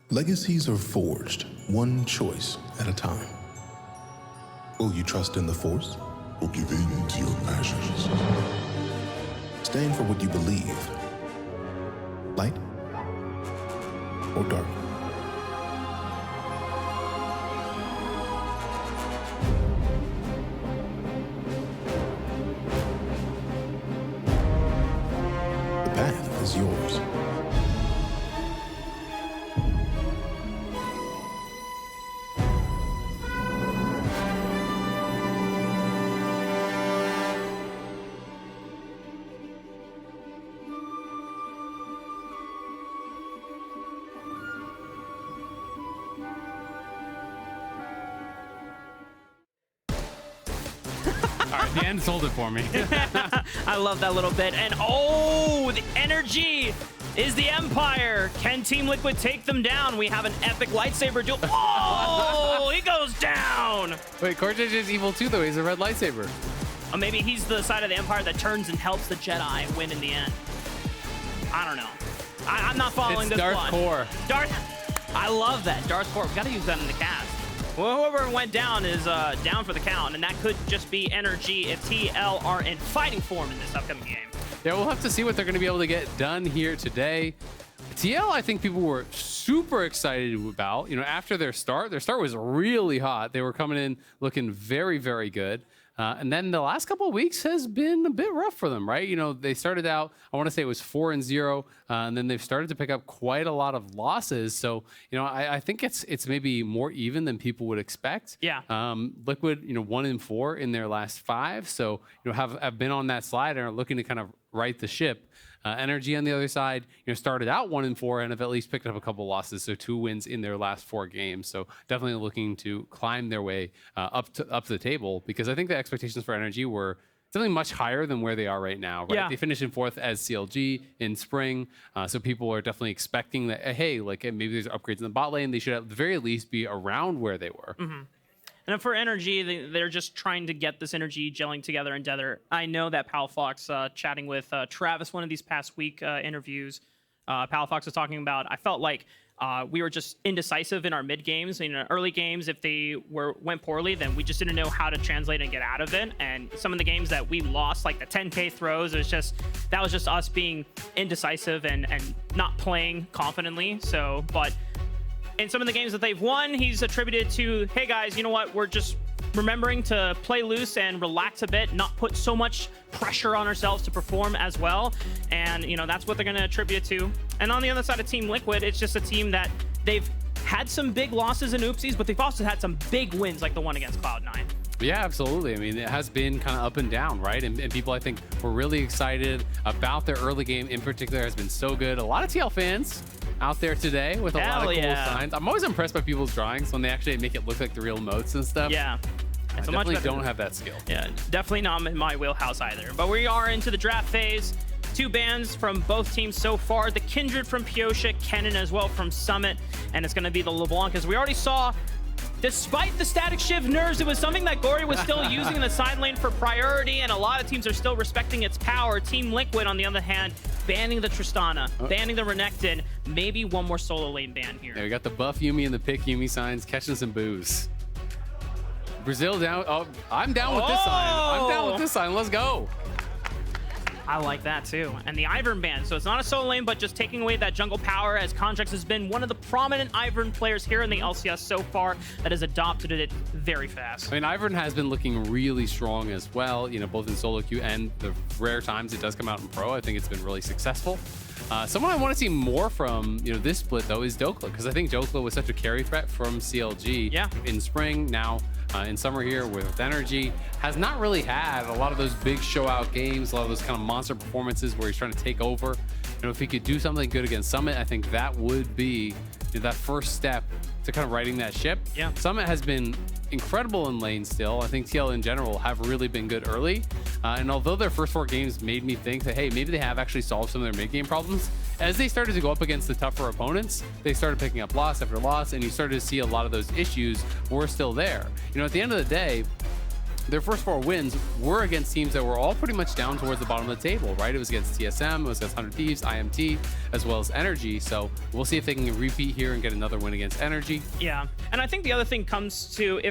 Legacies are forged, one choice at a time. Will you trust in the Force? Or give in to your passions? Stand for what you believe. Light or dark? The path is yours. Dan sold it for me. I love that little bit. And oh, the energy is the Empire. Can Team Liquid take them down? We have an epic lightsaber duel. Oh, he goes down. Wait, CoreJJ is evil too, though. He's a red lightsaber. Or maybe he's the side of the Empire that turns and helps the Jedi win in the end. I don't know. I'm not following this Darth one. Core. I love that. Darth Core. We got to use that in the cast. Well, whoever went down is down for the count, and that could just be NRG if TL are in fighting form in this upcoming game. Yeah, we'll have to see what they're going to be able to get done here today. TL, I think people were super excited about. You know, after their start was really hot. They were coming in looking very, very good. And then the last couple of weeks has been a bit rough for them, right? You know, they started out, I want to say it was 4-0, and then they've started to pick up quite a lot of losses. So, you know, I think it's maybe more even than people would expect. Yeah. Liquid, you know, 1-4 in their last 5. So, you know, have been on that slide and are looking to kind of right the ship. NRG on the other side, you know, started out 1-4 and have at least picked up a couple losses, so 2 wins in their last 4 games. So definitely looking to climb their way up to the table, because I think the expectations for NRG were definitely much higher than where they are right now. Right? Yeah. They finished in 4th as CLG in spring, so people are definitely expecting that, hey, like maybe there's upgrades in the bot lane. They should at the very least be around where they were. Mm-hmm. And for NRG, they're just trying to get this energy gelling together and tether. I know that Palafox, chatting with Travis, one of these past week interviews, Palafox was talking about, I felt like we were just indecisive in our mid games. In early games, if they went poorly, then we just didn't know how to translate and get out of it. And some of the games that we lost, like the 10K throws, that was just us being indecisive and not playing confidently. So, but in some of the games that they've won, he's attributed to, hey guys, you know what? We're just remembering to play loose and relax a bit, not put so much pressure on ourselves to perform as well. And, you know, that's what they're going to attribute to. And on the other side of Team Liquid, it's just a team that they've had some big losses and oopsies, but they've also had some big wins like the one against Cloud9. Yeah, absolutely. I mean, it has been kind of up and down, right? And people, I think, were really excited about their early game in particular. Has been so good. A lot of TL fans out there today with a lot of cool signs. I'm always impressed by people's drawings when they actually make it look like the real moats and stuff. Yeah. I definitely don't have that skill. Yeah, definitely not in my wheelhouse either. But we are into the draft phase. 2 bans from both teams so far. The Kindred from Pyosik, Kennen as well from Summit. And it's going to be the LeBlanc, as we already saw. Despite the static shift nerfs, it was something that Gory was still using in the side lane for priority, and a lot of teams are still respecting its power. Team Liquid, on the other hand, banning the Tristana, banning the Renekton, maybe one more solo lane ban here. Yeah, we got the buff Yuumi and the pick Yuumi signs, catching some boos. Brazil down. Oh, I'm down with this sign. I'm down with this sign. Let's go. I like that too. And the Ivern ban. So it's not a solo lane, but just taking away that jungle power, as Contractz has been one of the prominent Ivern players here in the LCS so far that has adopted it very fast. I mean, Ivern has been looking really strong as well, you know, both in solo queue and the rare times it does come out in pro. I think it's been really successful. Someone I want to see more from, you know, this split though is Dhokla, because I think Dhokla was such a carry threat from CLG in spring. Now in summer here with NRG, has not really had a lot of those big show out games, a lot of those kind of monster performances where he's trying to take over. You know, if he could do something good against Summit, I think that would be, you know, that first step to kind of righting that ship. Yeah. Summit has been incredible in lane still. I think TL in general have really been good early. And although their first 4 games made me think that, hey, maybe they have actually solved some of their mid-game problems, as they started to go up against the tougher opponents, they started picking up loss after loss, and you started to see a lot of those issues were still there. You know, at the end of the day, their first 4 wins were against teams that were all pretty much down towards the bottom of the table, right? It was against TSM, it was against 100 Thieves, IMT, as well as NRG. So we'll see if they can repeat here and get another win against NRG. Yeah, and I think the other thing comes to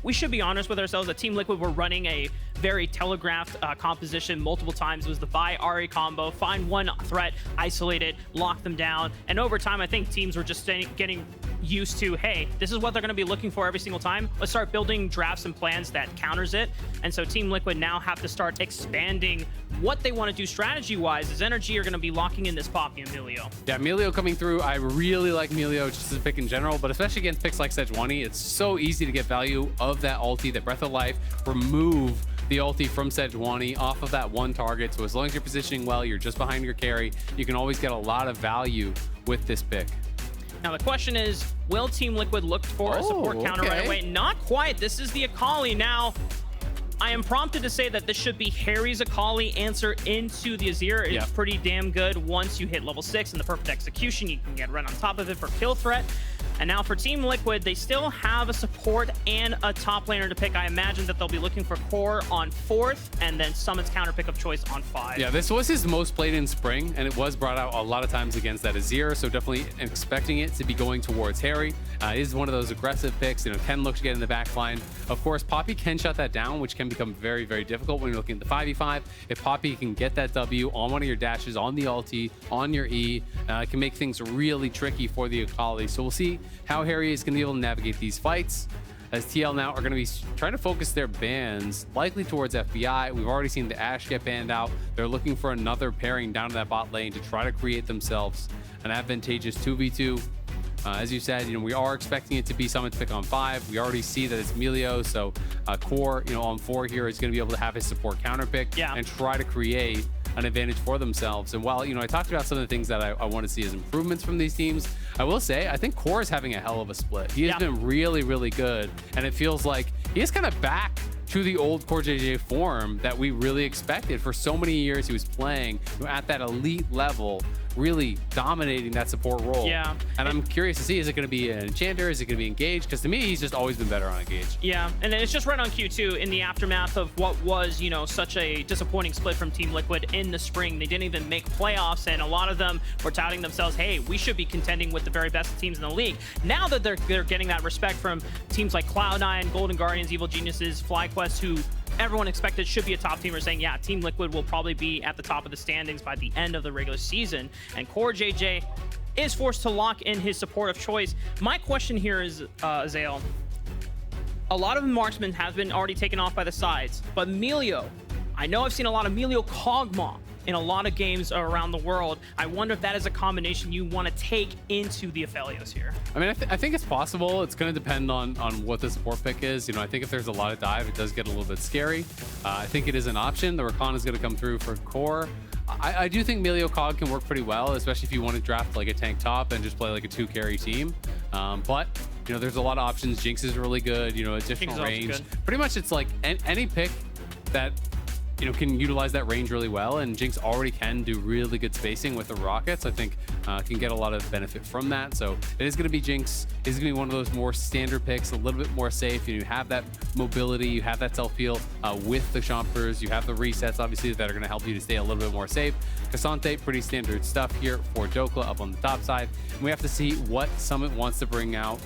we should be honest with ourselves that Team Liquid were running a very telegraphed composition multiple times. It was the Vi Ahri combo, find one threat, isolate it, lock them down, and over time I think teams were just getting used to, hey, this is what they're going to be looking for every single time. Let's start building drafts and plans that counters it. And so Team Liquid now have to start expanding what they want to do strategy-wise, as NRG are going to be locking in this Poppy and Milio. Yeah, Milio coming through. I really like Milio just as a pick in general, but especially against picks like Sejuani, it's so easy to get value of that ulti, that Breath of Life, remove the ulti from Sejuani off of that one target. So as long as you're positioning well, you're just behind your carry, you can always get a lot of value with this pick. Now the question is, will Team Liquid look for a support counter right away? Not quite. This is the Akali. Now, I am prompted to say that this should be Haeri's Akali answer into the Azir. It's pretty damn good. Once you hit level 6 and the perfect execution, you can get right on top of it for kill threat. And now for Team Liquid, they still have a support and a top laner to pick. I imagine that they'll be looking for Core on 4th and then Summon's counter pick of choice on 5. Yeah, this was his most played in spring, and it was brought out a lot of times against that Azir, so definitely expecting it to be going towards Haeri. It is one of those aggressive picks, you know, can look to get in the back line. Of course, Poppy can shut that down, which can become very, very difficult when you're looking at the 5v5. If Poppy can get that W on one of your dashes, on the ulti, on your E, it can make things really tricky for the Akali. So we'll see how Haeri is going to be able to navigate these fights, as TL now are going to be trying to focus their bans likely towards FBI. We've already seen the Ashe get banned out. They're looking for another pairing down to that bot lane to try to create themselves an advantageous 2v2. As you said, you know, we are expecting it to be someone to pick on 5. We already see that it's Milio, so Core, you know, on 4 here is going to be able to have his support counter pick and try to create an advantage for themselves. And while, you know, I talked about some of the things that I want to see as improvements from these teams, I will say I think Core is having a hell of a split. He has been really, really good, and it feels like he is kind of back to the old CoreJJ form that we really expected. For so many years he was playing at that elite level, really dominating that support role. Yeah. And I'm curious to see, is it going to be an enchanter? Is it going to be engaged? Because to me, he's just always been better on engaged. Yeah, and then it's just right on cue too, in the aftermath of what was, you know, such a disappointing split from Team Liquid in the spring. They didn't even make playoffs, and a lot of them were touting themselves, hey, we should be contending with the very best teams in the league. Now that they're getting that respect from teams like Cloud9, Golden Guardians, Evil Geniuses, FlyQuest, who everyone expected should be a top team, are saying, yeah, Team Liquid will probably be at the top of the standings by the end of the regular season. And CoreJJ is forced to lock in his support of choice. My question here is, Azael, a lot of marksmen have been already taken off by the sides, but Milio, I know I've seen a lot of Milio Kog'Maw in a lot of games around the world. I wonder if that is a combination you want to take into the Aphelios here. I mean, I think it's possible. It's going to depend on what the support pick is. You know, I think if there's a lot of dive, it does get a little bit scary. I think it is an option. The Rakan is going to come through for Core. I do think Milio Cog can work pretty well, especially if you want to draft like a tank top and just play like a 2 carry team. But you know, there's a lot of options. Jinx is really good. You know, additional range. Pretty much, it's like any pick that, you know, can utilize that range really well, and Jinx already can do really good spacing with the rockets. I think can get a lot of benefit from that. So it is going to be Jinx. It's going to be one of those more standard picks, a little bit more safe. You have that mobility, you have that self-heal with the Chompers, you have the resets, obviously, that are going to help you to stay a little bit more safe. K'Sante, pretty standard stuff here for Dhokla up on the top side. And we have to see what Summit wants to bring out.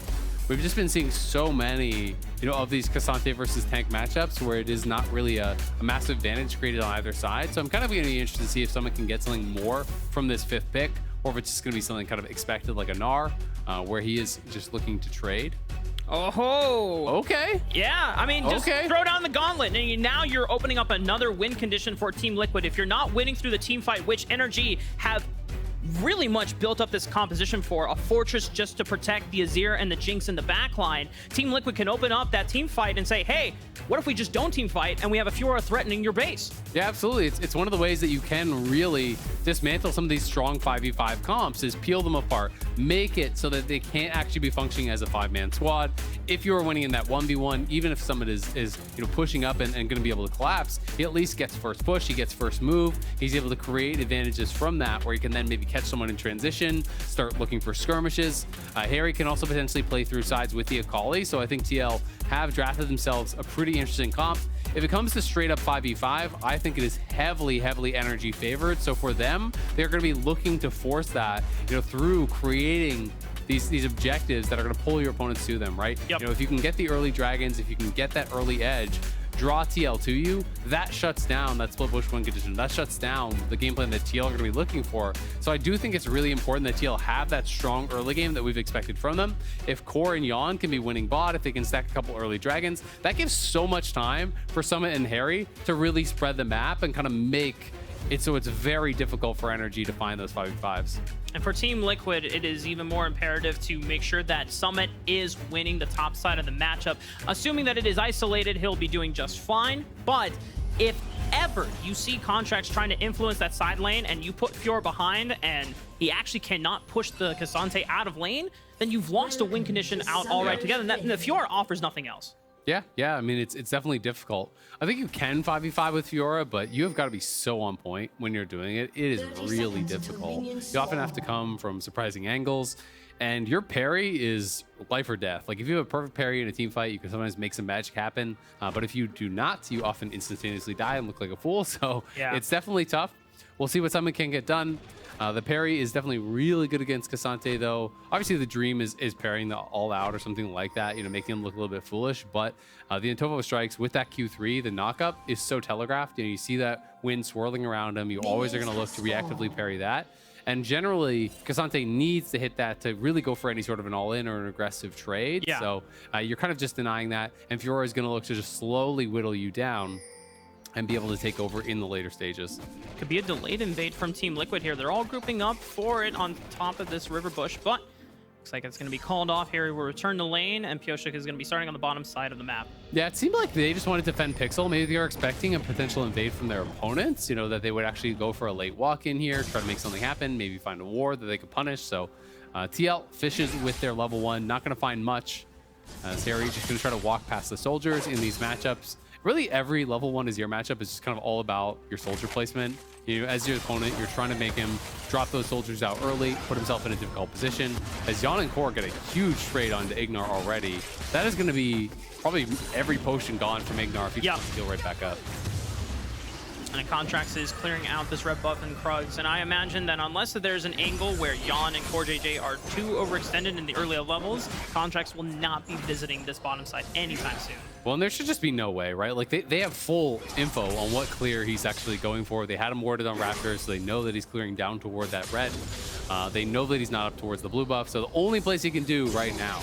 We've just been seeing so many, you know, of these K'Sante versus tank matchups where it is not really a massive advantage created on either side. So I'm kind of going to be interested to see if someone can get something more from this 5th pick, or if it's just going to be something kind of expected like a Gnar, where he is just looking to trade. Oh, okay. Yeah, I mean, just throw down the gauntlet, and now you're opening up another win condition for Team Liquid. If you're not winning through the team fight, which NRG have really much built up this composition for, a fortress just to protect the Azir and the Jinx in the backline, Team Liquid can open up that team fight and say, hey, what if we just don't team fight and we have a Fiora threatening your base? Yeah, absolutely. It's one of the ways that you can really dismantle some of these strong 5v5 comps, is peel them apart, make it so that they can't actually be functioning as a 5-man squad. If you're winning in that 1v1, even if someone is you know, pushing up and going to be able to collapse, he at least gets first push, he gets first move, he's able to create advantages from that, where he can then maybe catch catch someone in transition, start looking for skirmishes. Haeri can also potentially play through sides with the Akali, so I think TL have drafted themselves a pretty interesting comp. If it comes to straight up 5v5, I think it is heavily NRG favored. So for them, they're going to be looking to force that, through creating these objectives that are going to pull your opponents to them, right? Yep. If you can get the early dragons, if you can get that early edge, draw TL to you, that shuts down that split bush win condition. That shuts down the game plan that TL are going to be looking for. So I do think it's really important that TL have that strong early game that we've expected from them. If Core and Yeon can be winning bot, if they can stack a couple early dragons, that gives so much time for Summit and Haeri to really spread the map and kind of make it so it's very difficult for NRG to find those 5v5s. And for Team Liquid, it is even more imperative to make sure that Summit is winning the top side of the matchup. Assuming that it is isolated, he'll be doing just fine. But if ever you see Contractz trying to influence that side lane and you put Fiora behind and he actually cannot push the K'Sante out of lane, then you've lost a win condition out all right together. And the Fiora offers nothing else. Yeah. I mean, it's definitely difficult. I think you can 5v5 with Fiora, but you have got to be so on point when you're doing it. It is really difficult. You often have to come from surprising angles, and your parry is life or death. Like, if you have a perfect parry in a team fight, you can sometimes make some magic happen. But if you do not, you often instantaneously die and look like a fool. So yeah, it's definitely tough. We'll see what Summit can get done. The parry is definitely really good against K'Sante, though. Obviously, the dream is parrying the all-out or something like that, making him look a little bit foolish. But the Antovo strikes with that Q3, the knockup, is so telegraphed. You see that wind swirling around him. You always are going to look to reactively parry that. And generally, K'Sante needs to hit that to really go for any sort of an all-in or an aggressive trade. Yeah. So you're kind of just denying that. And Fiora is going to look to just slowly whittle you down and be able to take over in the later stages. Could be a delayed invade from Team Liquid here. They're all grouping up for it on top of this river bush, but looks like it's going to be called off. Haeri will return to lane, and Pyosik is going to be starting on the bottom side of the map. Yeah, it seemed like they just wanted to defend Pixel. Maybe they were expecting a potential invade from their opponents, that they would actually go for a late walk in here, try to make something happen, maybe find a ward that they could punish. So TL fishes with their level 1, not going to find much. Haeri just going to try to walk past the soldiers in these matchups. Really, every level 1 Azir matchup is just kind of all about your soldier placement. As your opponent, you're trying to make him drop those soldiers out early, put himself in a difficult position. As Yeon and Core get a huge trade onto IgNar already, that is going to be probably every potion gone from IgNar if he can heal right back up. And Contractz is clearing out this red buff and Krugs, and I imagine that unless there's an angle where Yeon and CoreJJ are too overextended in the earlier levels, Contractz will not be visiting this bottom side anytime soon. Well, and there should just be no way, right? Like, they have full info on what clear he's actually going for. They had him warded on Raptors, so they know that he's clearing down toward that red. They know that he's not up towards the blue buff, so the only place he can do right now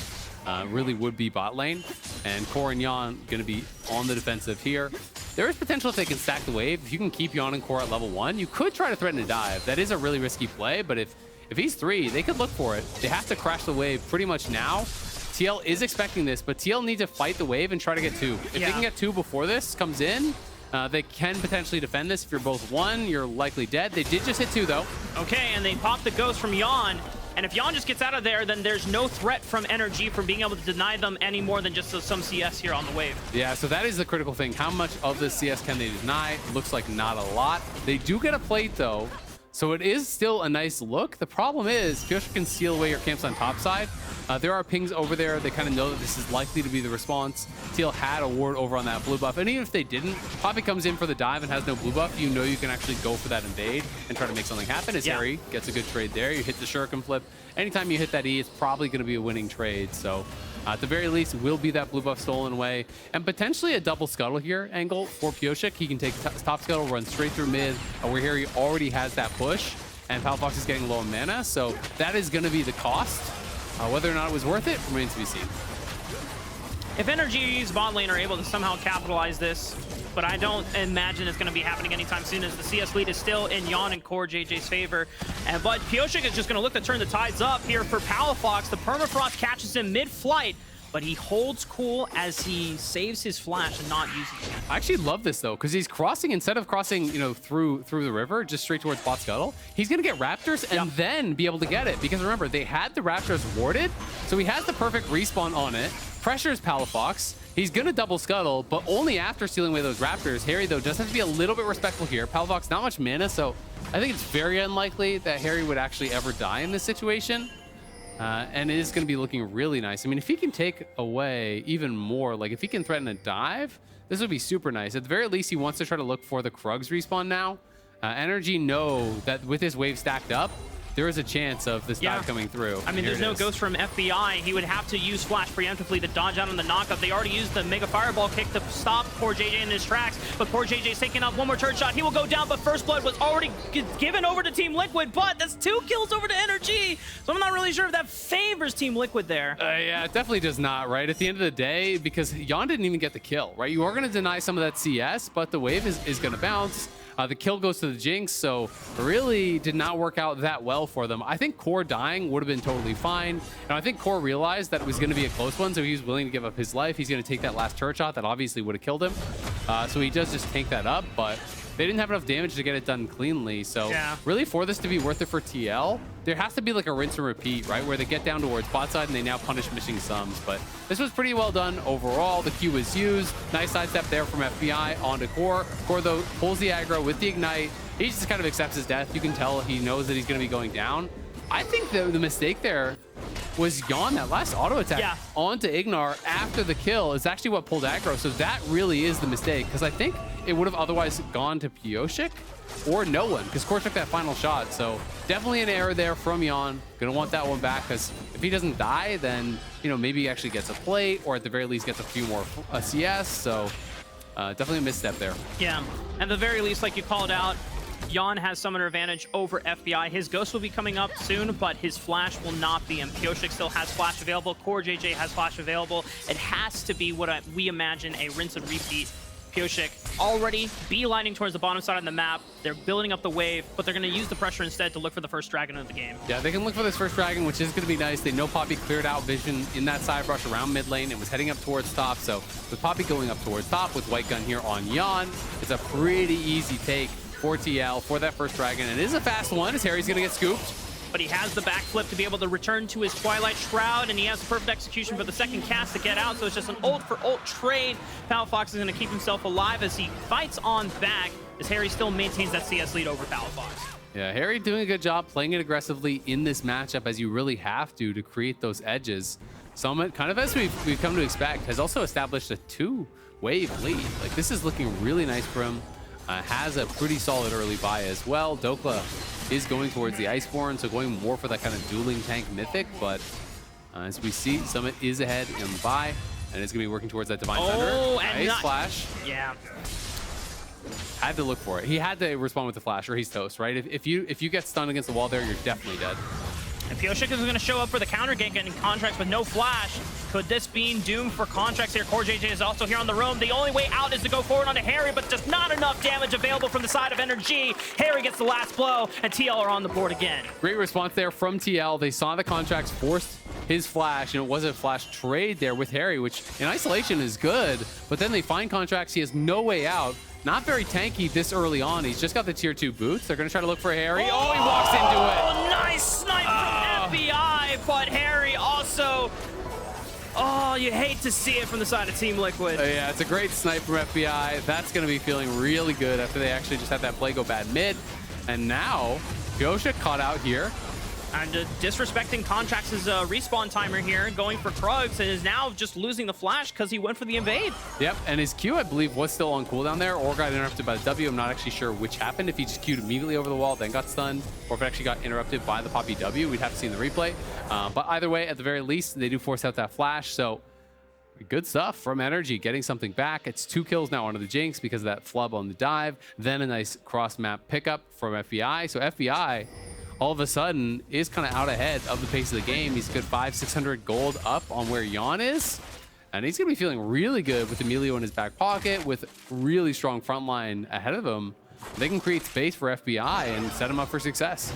really would be bot lane. And Core and Yeon going to be on the defensive here. There is potential if they can stack the wave. If you can keep Yeon and Core at level 1, you could try to threaten a dive. That is a really risky play, but if he's 3, they could look for it. They have to crash the wave pretty much now. TL is expecting this, but TL need to fight the wave and try to get 2. If they can get 2 before this comes in, they can potentially defend this. If you're both 1, you're likely dead. They did just hit 2, though. Okay, and they pop the ghost from Yeon. And if Yeon just gets out of there, then there's no threat from NRG from being able to deny them any more than just some CS here on the wave. Yeah, so that is the critical thing. How much of this CS can they deny? Looks like not a lot. They do get a plate, though. So it is still a nice look. The problem is, Pyosik can steal away your camps on top side. There are pings over there. They kind of know that this is likely to be the response. TL had a ward over on that blue buff. And even if they didn't, Poppy comes in for the dive and has no blue buff. You know you can actually go for that invade and try to make something happen. As Haeri gets a good trade there. You hit the shuriken flip. Anytime you hit that E, it's probably going to be a winning trade. So at the very least, it will be that blue buff stolen away. And potentially a double scuttle here angle for Pyosik. He can take top scuttle, run straight through mid, where Haeri already has that push. And Palafox is getting low on mana. So that is going to be the cost. Whether or not it was worth it remains to be seen. If NRG's bot lane are able to somehow capitalize this, but I don't imagine it's going to be happening anytime soon, as the CS lead is still in Yeon and CoreJJ's favor. But Pyosik is just going to look to turn the tides up here for Palafox. The permafrost catches him mid-flight, but he holds cool as he saves his flash and not using it. I actually love this, though, because he's crossing, instead of crossing, through the river, just straight towards bot scuttle, he's going to get Raptors and then be able to get it. Because remember, they had the Raptors warded, so he has the perfect respawn on it, pressures Palafox. He's going to double scuttle, but only after stealing away those Raptors. Haeri, though, does have to be a little bit respectful here. Palafox, not much mana, so I think it's very unlikely that Haeri would actually ever die in this situation. And it is going to be looking really nice. I mean, if he can take away even more, like if he can threaten a dive, this would be super nice. At the very least, he wants to try to look for the Krugs respawn now. NRG know that with his wave stacked up, there is a chance of this dive coming through. I mean, there's no ghost from FBI. He would have to use Flash preemptively to dodge out on the knockup. They already used the Mega Fireball kick to stop CoreJJ in his tracks, but CoreJJ's taking up one more turret shot. He will go down, but First Blood was already given over to Team Liquid, but that's 2 kills over to NRG. So I'm not really sure if that favors Team Liquid there. Yeah, it definitely does not, right? At the end of the day, because Yeon didn't even get the kill, right? You are going to deny some of that CS, but the wave is going to bounce. The kill goes to the Jinx, so really did not work out that well for them. I think Core dying would have been totally fine. And I think Core realized that it was going to be a close one, so he was willing to give up his life. He's going to take that last turret shot that obviously would have killed him. So he does just tank that up, but they didn't have enough damage to get it done cleanly. So really for this to be worth it for TL, there has to be like a rinse and repeat, right? Where they get down towards bot side and they now punish missing sums. But this was pretty well done overall. The Q was used. Nice sidestep there from FBI onto Core. Core though pulls the aggro with the ignite. He just kind of accepts his death. You can tell he knows that he's going to be going down. I think the mistake there was Yeon. That last auto attack onto IgNar after the kill is actually what pulled aggro. So that really is the mistake, because I think it would have otherwise gone to Pyosik or no one, because Core took that final shot. So definitely an error there from Yeon. Gonna want that one back, because if he doesn't die, then maybe he actually gets a plate, or at the very least gets a few more CS. So definitely a misstep there. Yeah, at the very least, like you called out, Yeon has summoner advantage over FBI. His Ghost will be coming up soon, but his Flash will not be. And Pyosik still has Flash available. CoreJJ has Flash available. It has to be what we imagine a rinse and repeat. Pyosik already beelining towards the bottom side of the map. They're building up the wave, but they're going to use the pressure instead to look for the first dragon of the game. Yeah, they can look for this first dragon, which is going to be nice. They know Poppy cleared out vision in that side rush around mid lane and was heading up towards top. So with Poppy going up towards top with White Gun here on Yeon, it's a pretty easy take for TL for that first dragon. It is a fast one as Haeri's going to get scooped. But he has the backflip to be able to return to his Twilight Shroud, and he has the perfect execution for the second cast to get out, so it's just an ult for ult trade. Palafox is going to keep himself alive as he fights on back, as Haeri still maintains that CS lead over Palafox. Yeah, Haeri doing a good job playing it aggressively in this matchup, as you really have to create those edges. Summit, kind of as we've come to expect, has also established a 2-wave lead. Like, this is looking really nice for him. Has a pretty solid early buy as well. Dhokla is going towards the Iceborne, so going more for that kind of dueling tank mythic, but as we see, Summit is ahead in the buy, and it's going to be working towards that Divine Thunder. And nice flash. Yeah. Had to look for it. He had to respond with the flash, or he's toast, right? If you get stunned against the wall there, you're definitely dead. And Pyosik is going to show up for the counter gank, getting Contractz with no flash. Could this be doom for Contractz here? CoreJJ is also here on the roam. The only way out is to go forward onto Haeri, but just not enough damage available from the side of NRG. Haeri gets the last blow, and TL are on the board again. Great response there from TL. They saw the Contractz forced his flash, and it was a flash trade there with Haeri, which in isolation is good, but then they find Contractz. He has no way out. Not very tanky this early on. He's just got the tier 2 boots. They're going to try to look for Haeri. Oh, he walks into it. Oh, nice snipe from FBI, but Haeri also... Oh, you hate to see it from the side of Team Liquid. Yeah, it's a great snipe from FBI. That's going to be feeling really good after they actually just had that play go bad mid. And now, Pyosik caught out here. And disrespecting Contract's respawn timer here, going for Krugs, and is now just losing the flash because he went for the invade. Yep, and his Q, I believe, was still on cooldown there, or got interrupted by the W. I'm not actually sure which happened, if he just Q'd immediately over the wall, then got stunned, or if it actually got interrupted by the Poppy W. We'd have to see in the replay. But either way, at the very least, they do force out that flash, so good stuff from NRG, getting something back. It's 2 kills now onto the Jinx because of that flub on the dive, then a nice cross-map pickup from FBI. So FBI, all of a sudden, is kind of out ahead of the pace of the game. He's a good 500-600 gold up on where Yeon is. And he's going to be feeling really good with Milio in his back pocket, with really strong front line ahead of him. They can create space for FBI and set him up for success.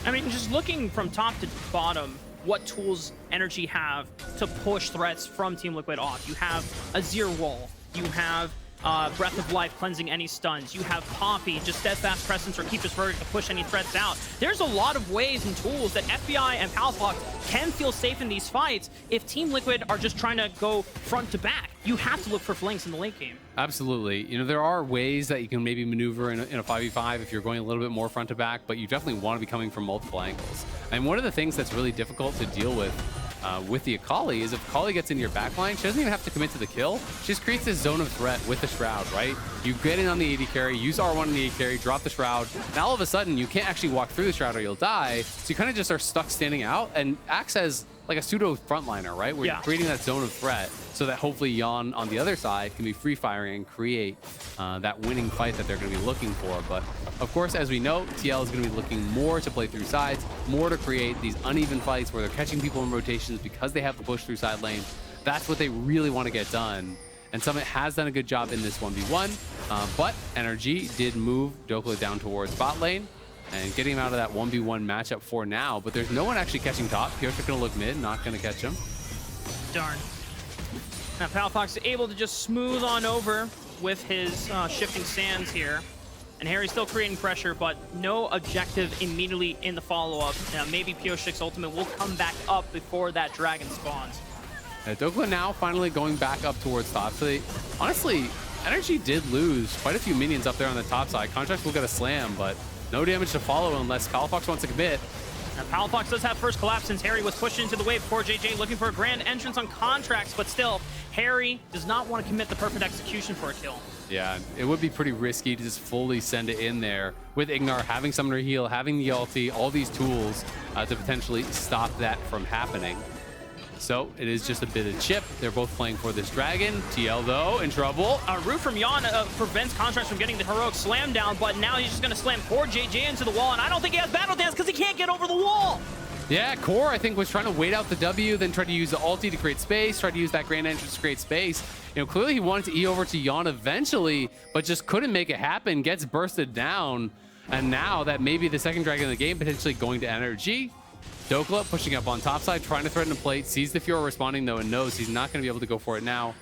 I mean, just looking from top to bottom, what tools NRG have to push threats from Team Liquid off. You have Azir wall. You have Breath of Life cleansing any stuns. You have Poppy, just Steadfast Presence or Keeper's Verdict to push any threats out. There's a lot of ways and tools that FBI and Palafox can feel safe in these fights if Team Liquid are just trying to go front to back. You have to look for flanks in the late game. Absolutely. You know, there are ways that you can maybe maneuver in a 5v5 if you're going a little bit more front to back, but you definitely want to be coming from multiple angles. And one of the things that's really difficult to deal with the Akali is if Akali gets into your backline, she doesn't even have to commit to the kill. She just creates this zone of threat with the Shroud, right? You get in on the AD carry, use R1 on the AD carry, drop the Shroud. Now all of a sudden, you can't actually walk through the Shroud or you'll die. So you kind of just are stuck standing out and acts as like a pseudo frontliner, right? Where you're creating that zone of threat so that hopefully Yeon on the other side can be free firing and create that winning fight that they're going to be looking for. But of course, as we know, TL is going to be looking more to play through sides, more to create these uneven fights where they're catching people in rotations because they have to push through side lane. That's what they really want to get done. And Summit has done a good job in this 1v1, but NRG did move Dhokla down towards bot lane and getting him out of that 1v1 matchup for now. But there's no one actually catching top. Pyosik going to look mid, not going to catch him. Darn. Now Palafox is able to just smooth on over with his shifting sands here. And Haeri's still creating pressure, but no objective immediately in the follow-up. Maybe Pyosik's ultimate will come back up before that dragon spawns. Dhokla now finally going back up towards top. So they, honestly, NRG did lose quite a few minions up there on the top side. Contractz will get a slam, but no damage to follow unless Palafox wants to commit. Now Palafox does have first collapse since Haeri was pushed into the wave. CoreJJ looking for a grand entrance on Contractz, but still, Haeri does not want to commit the perfect execution for a kill. Yeah, it would be pretty risky to just fully send it in there with IgNar having Summoner Heal, having the ulti, all these tools to potentially stop that from happening. So it is just a bit of chip. They're both playing for this dragon. TL, though, in trouble. A root from Yeon prevents Contractz from getting the heroic slam down, but now he's just going to slam CoreJJ into the wall, and I don't think he has Battle Dance because he can't get over the wall. Yeah, Core, I think, was trying to wait out the W, then try to use the ulti to create space, try to use that grand entrance to create space. You know, clearly he wanted to E over to Yeon eventually, but just couldn't make it happen, gets bursted down. And now that maybe the second dragon in the game potentially going to NRG. Dhokla pushing up on top side, trying to threaten a plate, sees the Fiora responding though and knows he's not going to be able to go for it now.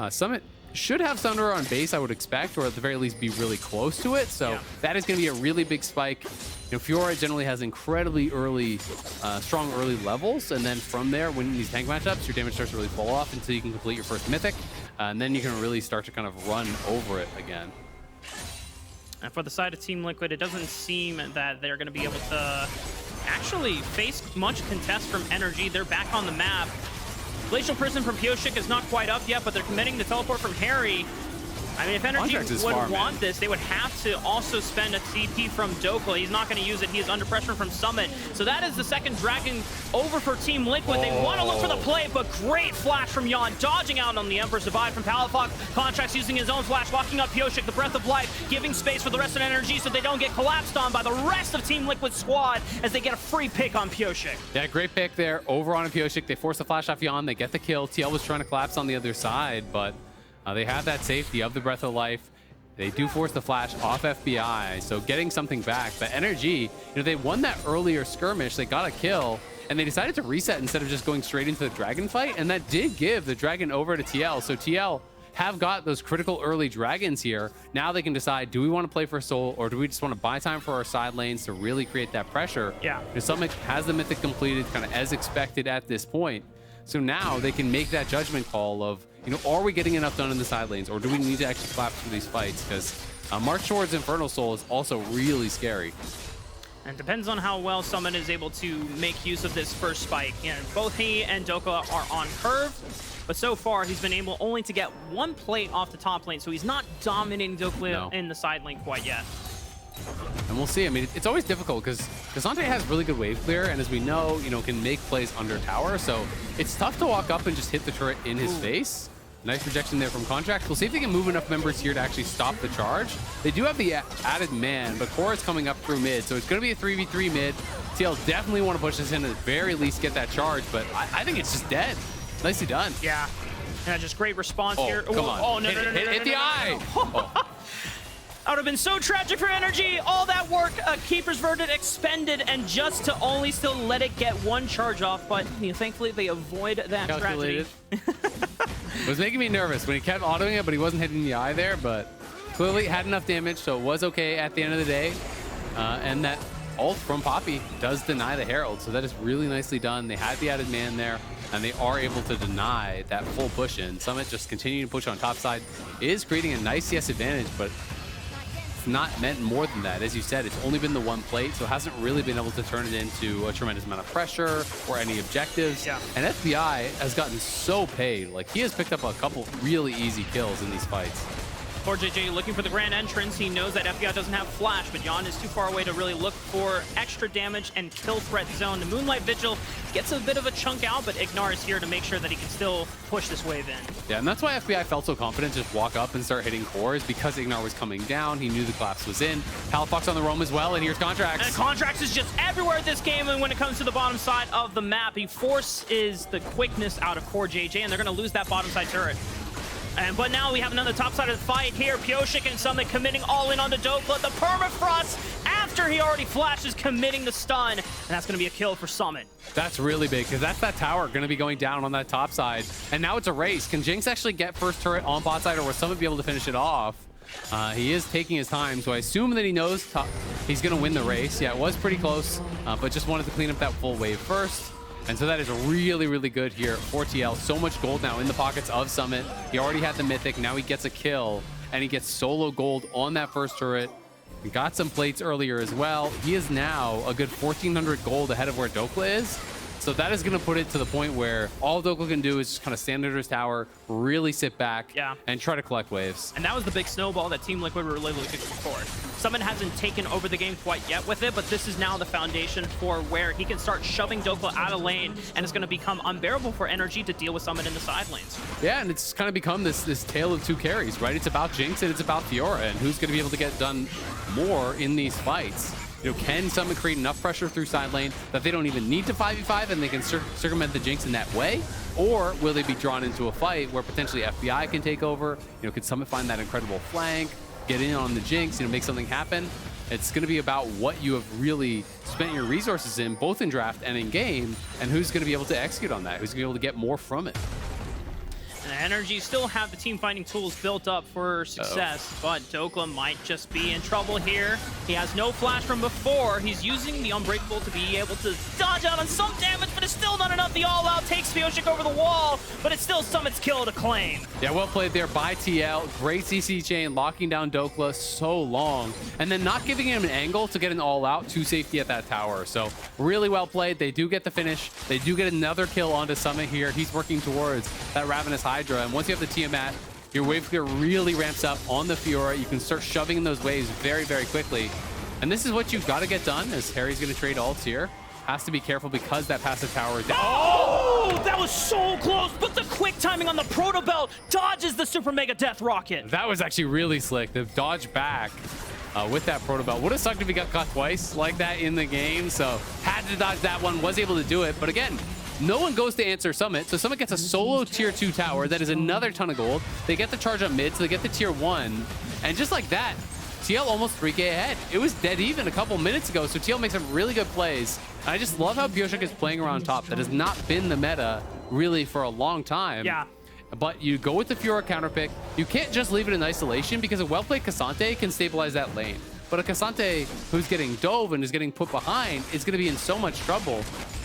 Summit should have Summoner on base, I would expect, or at the very least be really close to it. So that is going to be a really big spike. You know, Fiora generally has incredibly early, strong early levels, and then from there, when these tank matchups, your damage starts to really fall off until you can complete your first mythic, and then you can really start to kind of run over it again. And for the side of Team Liquid, it doesn't seem that they're going to be able to actually face much contest from NRG. They're back on the map. Glacial Prison from Pyosik is not quite up yet, but they're committing the teleport from Haeri. I mean, if NRG would want this, they would have to also spend a TP from Dhokla. He's not going to use it. He is under pressure from Summit. So that is the second dragon over for Team Liquid. They want to look for the play, but great flash from Yeon, dodging out on the Emperor. Survived from Palafox. Contractz using his own flash, locking up Pyosik, the Breath of Life, giving space for the rest of NRG so they don't get collapsed on by the rest of Team Liquid's squad as they get a free pick on Pyosik. Yeah, great pick there. Over on Pyosik. They force the flash off Yeon. They get the kill. TL was trying to collapse on the other side, but they have that safety of the Breath of Life. They do force the flash off FBI, so getting something back. But NRG, you know, they won that earlier skirmish. They got a kill, and they decided to reset instead of just going straight into the dragon fight, and that did give the dragon over to TL. So TL have got those critical early dragons here. Now they can decide, do we want to play for Soul, or do we just want to buy time for our side lanes to really create that pressure? Yeah. Summit has the mythic completed kind of as expected at this point. So now they can make that judgment call of, you know, are we getting enough done in the side lanes, or do we need to actually collapse through these fights? Because March towards Infernal Soul is also really scary. And it depends on how well Summit is able to make use of this first spike. And both he and Dhokla are on curve, but so far he's been able only to get one plate off the top lane, so he's not dominating Dhokla in the side lane quite yet. And we'll see. I mean, it's always difficult because Cassandre has really good wave clear, and as we know, you know, can make plays under tower. So it's tough to walk up and just hit the turret in his face. Nice projection there from Contractz. We'll see if they can move enough members here to actually stop the charge. They do have the added man, but Core is coming up through mid, so it's going to be a 3v3 mid. TL definitely want to push this in at the very least get that charge, but I think it's just dead. Nicely done. Yeah. And just great response here. Come on. Oh, no, hit the eye. That would have been so tragic for NRG. All that work, Keeper's Verdict expended, and just to only still let it get one charge off. But you know, thankfully, they avoid that tragedy. It was making me nervous when he kept autoing it, but he wasn't hitting the eye there, but clearly had enough damage, so it was okay at the end of the day. And that ult from Poppy does deny the Herald, so that is really nicely done. They had the added man there, and they are able to deny that full push in. Summit just continuing to push on top side is creating a nice CS advantage, but it's not meant more than that. As you said, it's only been the one plate, so it hasn't really been able to turn it into a tremendous amount of pressure or any objectives. Yeah. And FBI has gotten so paid. Like, he has picked up a couple really easy kills in these fights. CoreJJ looking for the grand entrance. He knows that FBI doesn't have flash, but Yeon is too far away to really look for extra damage and kill threat zone. The Moonlight Vigil gets a bit of a chunk out, but IgNar is here to make sure that he can still push this wave in. Yeah, and that's why FBI felt so confident to just walk up and start hitting cores, because IgNar was coming down. He knew the collapse was in. Palafox on the roam as well, and here's Contractz. And Contractz is just everywhere this game, and when it comes to the bottom side of the map, he forces the quickness out of CoreJJ, and they're going to lose that bottom side turret. But now we have another top side of the fight here. Pyosik and Summit committing all in onto Dhokla. The permafrost after he already flashes, committing the stun. And that's going to be a kill for Summit. That's really big, because that's that tower going to be going down on that top side. And now it's a race. Can Jinx actually get first turret on bot side, or will Summit be able to finish it off? He is taking his time, so I assume that he knows he's going to win the race. Yeah, it was pretty close, but just wanted to clean up that full wave first. And so that is really, really good here for TL. So much gold now in the pockets of Summit. He already had the Mythic. Now he gets a kill, and he gets solo gold on that first turret. He got some plates earlier as well. He is now a good 1,400 gold ahead of where Dhokla is. So that is going to put it to the point where all Dhokla can do is just kind of stand under his tower, really sit back, and try to collect waves. And that was the big snowball that Team Liquid were really looking for. Summit hasn't taken over the game quite yet with it, but this is now the foundation for where he can start shoving Dhokla out of lane, and it's going to become unbearable for NRG to deal with Summit in the side lanes. Yeah, and it's kind of become this tale of two carries, right? It's about Jinx and it's about Fiora, and who's going to be able to get done more in these fights. You know, can Summit create enough pressure through side lane that they don't even need to 5v5 and they can circumvent the Jinx in that way? Or will they be drawn into a fight where potentially FBI can take over? You know, could Summit find that incredible flank, get in on the Jinx, you know, make something happen? It's going to be about what you have really spent your resources in, both in draft and in game, and who's going to be able to execute on that, who's going to be able to get more from it. And NRG still have the team fighting tools built up for success, but Dhokla might just be in trouble here. He has no flash from before. He's using the Unbreakable to be able to dodge out on some damage, but it's still not enough. The all-out takes Pyosik over the wall, but it's still Summit's kill to claim. Yeah, well played there by TL. Great CC chain, locking down Dhokla so long, and then not giving him an angle to get an all-out to safety at that tower. So really well played. They do get the finish. They do get another kill onto Summit here. He's working towards that Ravenous Hydra, and once you have the Tiamat, your wave clear really ramps up on the Fiora. You can start shoving in those waves very, very quickly. And this is what you've got to get done, as Haeri's going to trade ults here. Has to be careful because that passive tower is down. Oh, that was so close, but the quick timing on the Proto Belt dodges the Super Mega Death Rocket. That was actually really slick. The dodge back with that Proto Belt. Would have sucked if he got caught twice like that in the game, so had to dodge that one, was able to do it. But again, no one goes to answer Summit, so Summit gets a solo tier 2 tower. That is another ton of gold. They get the charge up mid, so they get the tier 1. And just like that, TL almost 3k ahead. It was dead even a couple minutes ago, so TL makes some really good plays. And I just love how Pyosik is playing around top. That has not been the meta really for a long time. Yeah. But you go with the Fiora counter pick. You can't just leave it in isolation, because a well-played Cassante can stabilize that lane. But a Cassante who's getting dove and is getting put behind is going to be in so much trouble.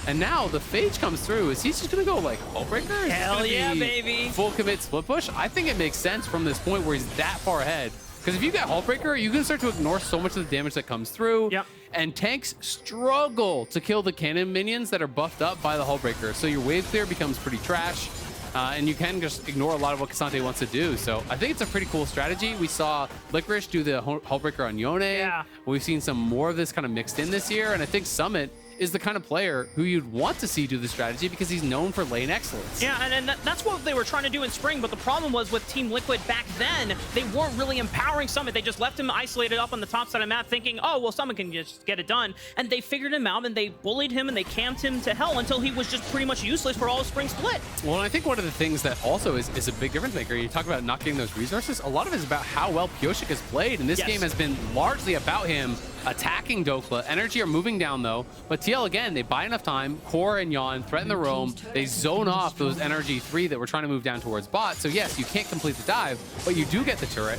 And now the Phage comes through. Is he just going to go like Hullbreaker? Hell yeah, baby. Full commit split push? I think it makes sense from this point where he's that far ahead. Because if you get Hullbreaker, you can start to ignore so much of the damage that comes through. Yep. And tanks struggle to kill the cannon minions that are buffed up by the Hullbreaker. So your wave clear becomes pretty trash. And you can just ignore a lot of what Cassante wants to do. So I think it's a pretty cool strategy. We saw Licorice do the Hullbreaker on Yeon. Yeah. We've seen some more of this kind of mixed in this year. And I think Summit is the kind of player who you'd want to see do the strategy, because he's known for lane excellence. Yeah, and that's what they were trying to do in spring, but the problem was with Team Liquid back then, they weren't really empowering Summit. They just left him isolated up on the top side of the map thinking, oh, well, Summit can just get it done. And they figured him out, and they bullied him, and they camped him to hell until he was just pretty much useless for all of spring split. Well, and I think one of the things that also is a big difference maker, you talk about not getting those resources, a lot of it is about how well Pyosik has played, and this game has been largely about him attacking Dhokla. NRG are moving down though, but TL again, they buy enough time. Core and Yeon threaten the roam. They zone off those NRG 3 that were trying to move down towards bot. So yes, you can't complete the dive, but you do get the turret.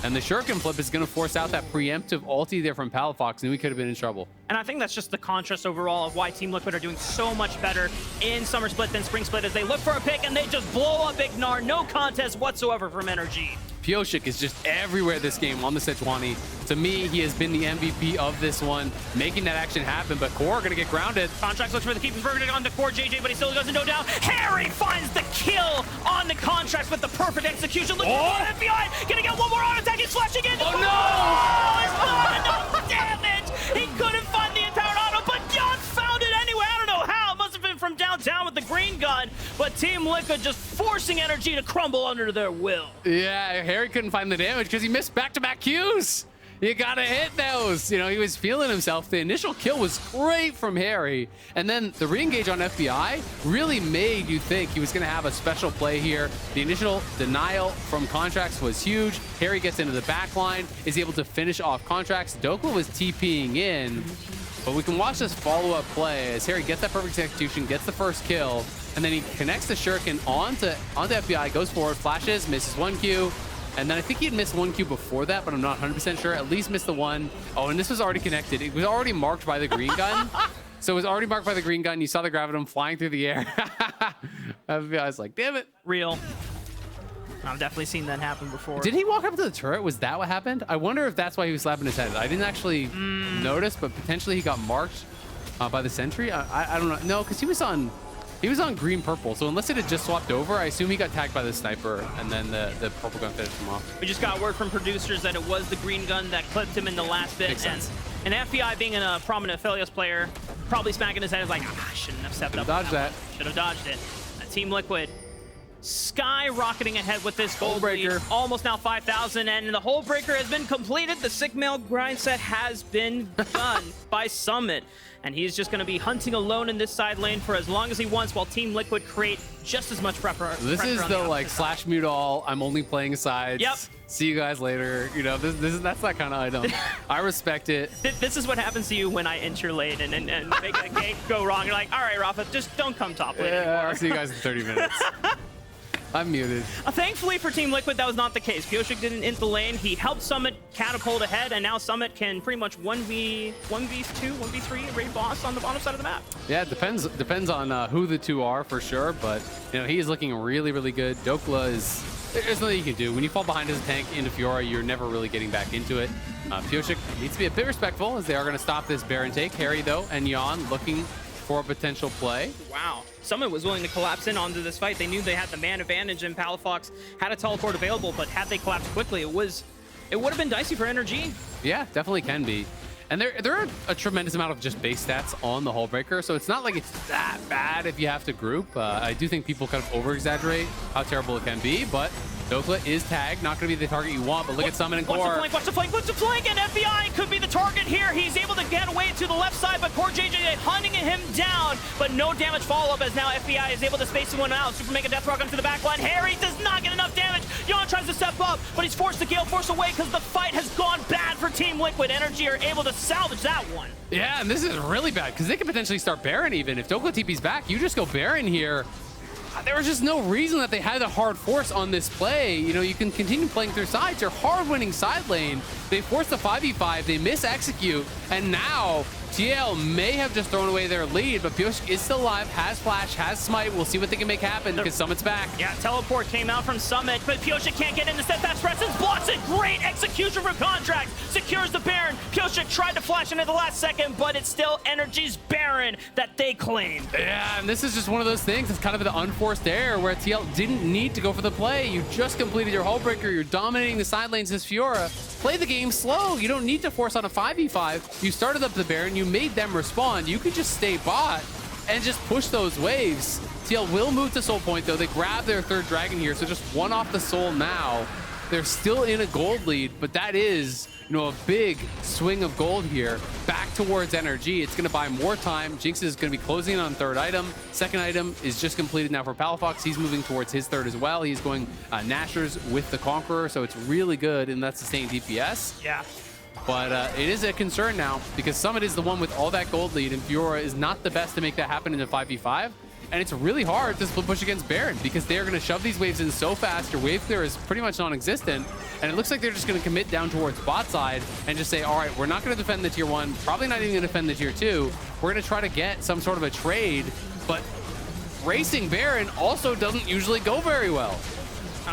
And the Shuriken flip is going to force out that preemptive ulti there from Palafox, and we could have been in trouble. And I think that's just the contrast overall of why Team Liquid are doing so much better in Summer Split than Spring Split, as they look for a pick and they just blow up IgNar. No contest whatsoever from NRG. Pyosik is just everywhere this game on the Sejuani. To me, he has been the MVP of this one, making that action happen, but Core are going to get grounded. Contractz looks for the keeping verdict on the CoreJJ, but he still doesn't go down. Haeri finds the kill on the Contractz with the perfect execution. Look at the FBI, gonna get one more auto attack. He's flashing in. Oh, no! Oh, it's not enough damage. He couldn't find the entire auto, but Yeon found it anyway. I don't know how. It must have been from downtown with the green gun, but Team Liquid just forcing NRG to crumble under their will. Yeah, Haeri couldn't find the damage because he missed back-to-back Qs. You gotta hit those. You know, he was feeling himself. The initial kill was great from Haeri, and then the re-engage on FBI really made you think he was gonna have a special play here. The initial denial from Contractz was huge. Haeri gets into the back line, is able to finish off Contractz. Dhokla was TPing in, but we can watch this follow-up play as Haeri gets that perfect execution, gets the first kill, and then he connects the Shuriken onto FBI, goes forward, flashes, misses 1Q. And then I think he had missed 1Q before that, but I'm not 100% sure. At least missed the one. Oh, and this was already connected. It was already marked by the green gun. So it was already marked by the green gun. You saw the gravitum flying through the air. I was like, damn it. Real. I've definitely seen that happen before. Did he walk up to the turret? Was that what happened? I wonder if that's why he was slapping his head. I didn't actually notice, but potentially he got marked by the sentry. I don't know. No, because he was on green-purple, so unless it had just swapped over, I assume he got tagged by the sniper, and then the purple gun finished him off. We just got word from producers that it was the green gun that clipped him in the last bit. Makes sense. And FBI, being a prominent Aphelios player, probably smacking his head, is like, I shouldn't have stepped up. Dodged that. Should have dodged it. Team Liquid skyrocketing ahead with this gold breaker. lead. Almost now 5,000, and the hole breaker has been completed. The sick mail grind set has been done by Summit. And he's just going to be hunting alone in this side lane for as long as he wants, while Team Liquid create just as much pressure. This is the like slash mute all. I'm only playing sides. Yep. See you guys later. You know, that's that kind of item. I respect it. This is what happens to you when I enter late and make a gank go wrong. You're like, all right, Raafaa, just don't come top lane anymore. I'll see you guys in 30 minutes. I'm muted. Thankfully for Team Liquid, that was not the case. Pyosik didn't int the lane. He helped Summit catapult ahead, and now Summit can pretty much 1v2, 1v3 raid boss on the bottom side of the map. Yeah, it depends on who the two are for sure, but you know, he is looking really, really good. Dhokla is, there's nothing you can do. When you fall behind as a tank into Fiora, you're never really getting back into it. Pyosik needs to be a bit respectful as they are going to stop this Baron take. Haeri, though, and Yeon looking for a potential play. Wow. Summit was willing to collapse in onto this fight. They knew they had the man advantage, and Palafox had a teleport available, but had they collapsed quickly, it would have been dicey for NRG. Yeah, definitely can be. And there are a tremendous amount of just base stats on the Hullbreaker, so it's not like it's that bad if you have to group. I do think people kind of over-exaggerate how terrible it can be, but Dhokla is tagged, not going to be the target you want, but look at Summon and Core. Watch the flank, and FBI could be the target here. He's able to get away to the left side, but CoreJJ hunting him down, but no damage follow-up as now FBI is able to space someone out. Super Mega Death Rock onto the back line. Haeri does not get enough damage. Yeon tries to step up, but he's forced to Gale Force away because the fight has gone bad for Team Liquid. NRG are able to salvage that one. Yeah, and this is really bad because they could potentially start Baron even. If Dhokla TP's back, you just go Baron here. There was just no reason that they had a hard force on this play. You know, you can continue playing through sides. You're hard-winning side lane. They force the 5v5. They miss-execute. And now, TL may have just thrown away their lead, but Pyosik is still alive, has Flash, has Smite. We'll see what they can make happen because Summit's back. Yeah, teleport came out from Summit, but Pyosik can't get in. The steadfast presence blocks it. Great execution from Contractz. Secures the Baron. Pyosik tried to flash into the last second, but it's still NRG's Baron that they claim. Yeah, and this is just one of those things. It's kind of the unforced error where TL didn't need to go for the play. You just completed your Hullbreaker. You're dominating the side lanes as Fiora. Play the game slow. You don't need to force on a 5v5. You started up the Baron. You made them respond. You could just stay bot and just push those waves. TL will move to Soul Point, though. They grab their third dragon here, so just one off the Soul now. They're still in a gold lead, but that is, you know, a big swing of gold here back towards NRG. It's going to buy more time. Jinx is going to be closing in on third item. Second item is just completed now for Palafox. He's moving towards his third as well. He's going Nashers with the Conqueror, so it's really good, and that's sustained DPS. Yeah. But it is a concern now because Summit is the one with all that gold lead, and Fiora is not the best to make that happen in a 5v5. And it's really hard to split push against Baron because they are going to shove these waves in so fast. Your wave clear is pretty much non-existent. And it looks like they're just going to commit down towards bot side and just say, all right, we're not going to defend the tier 1, probably not even going to defend the tier 2. We're going to try to get some sort of a trade. But racing Baron also doesn't usually go very well.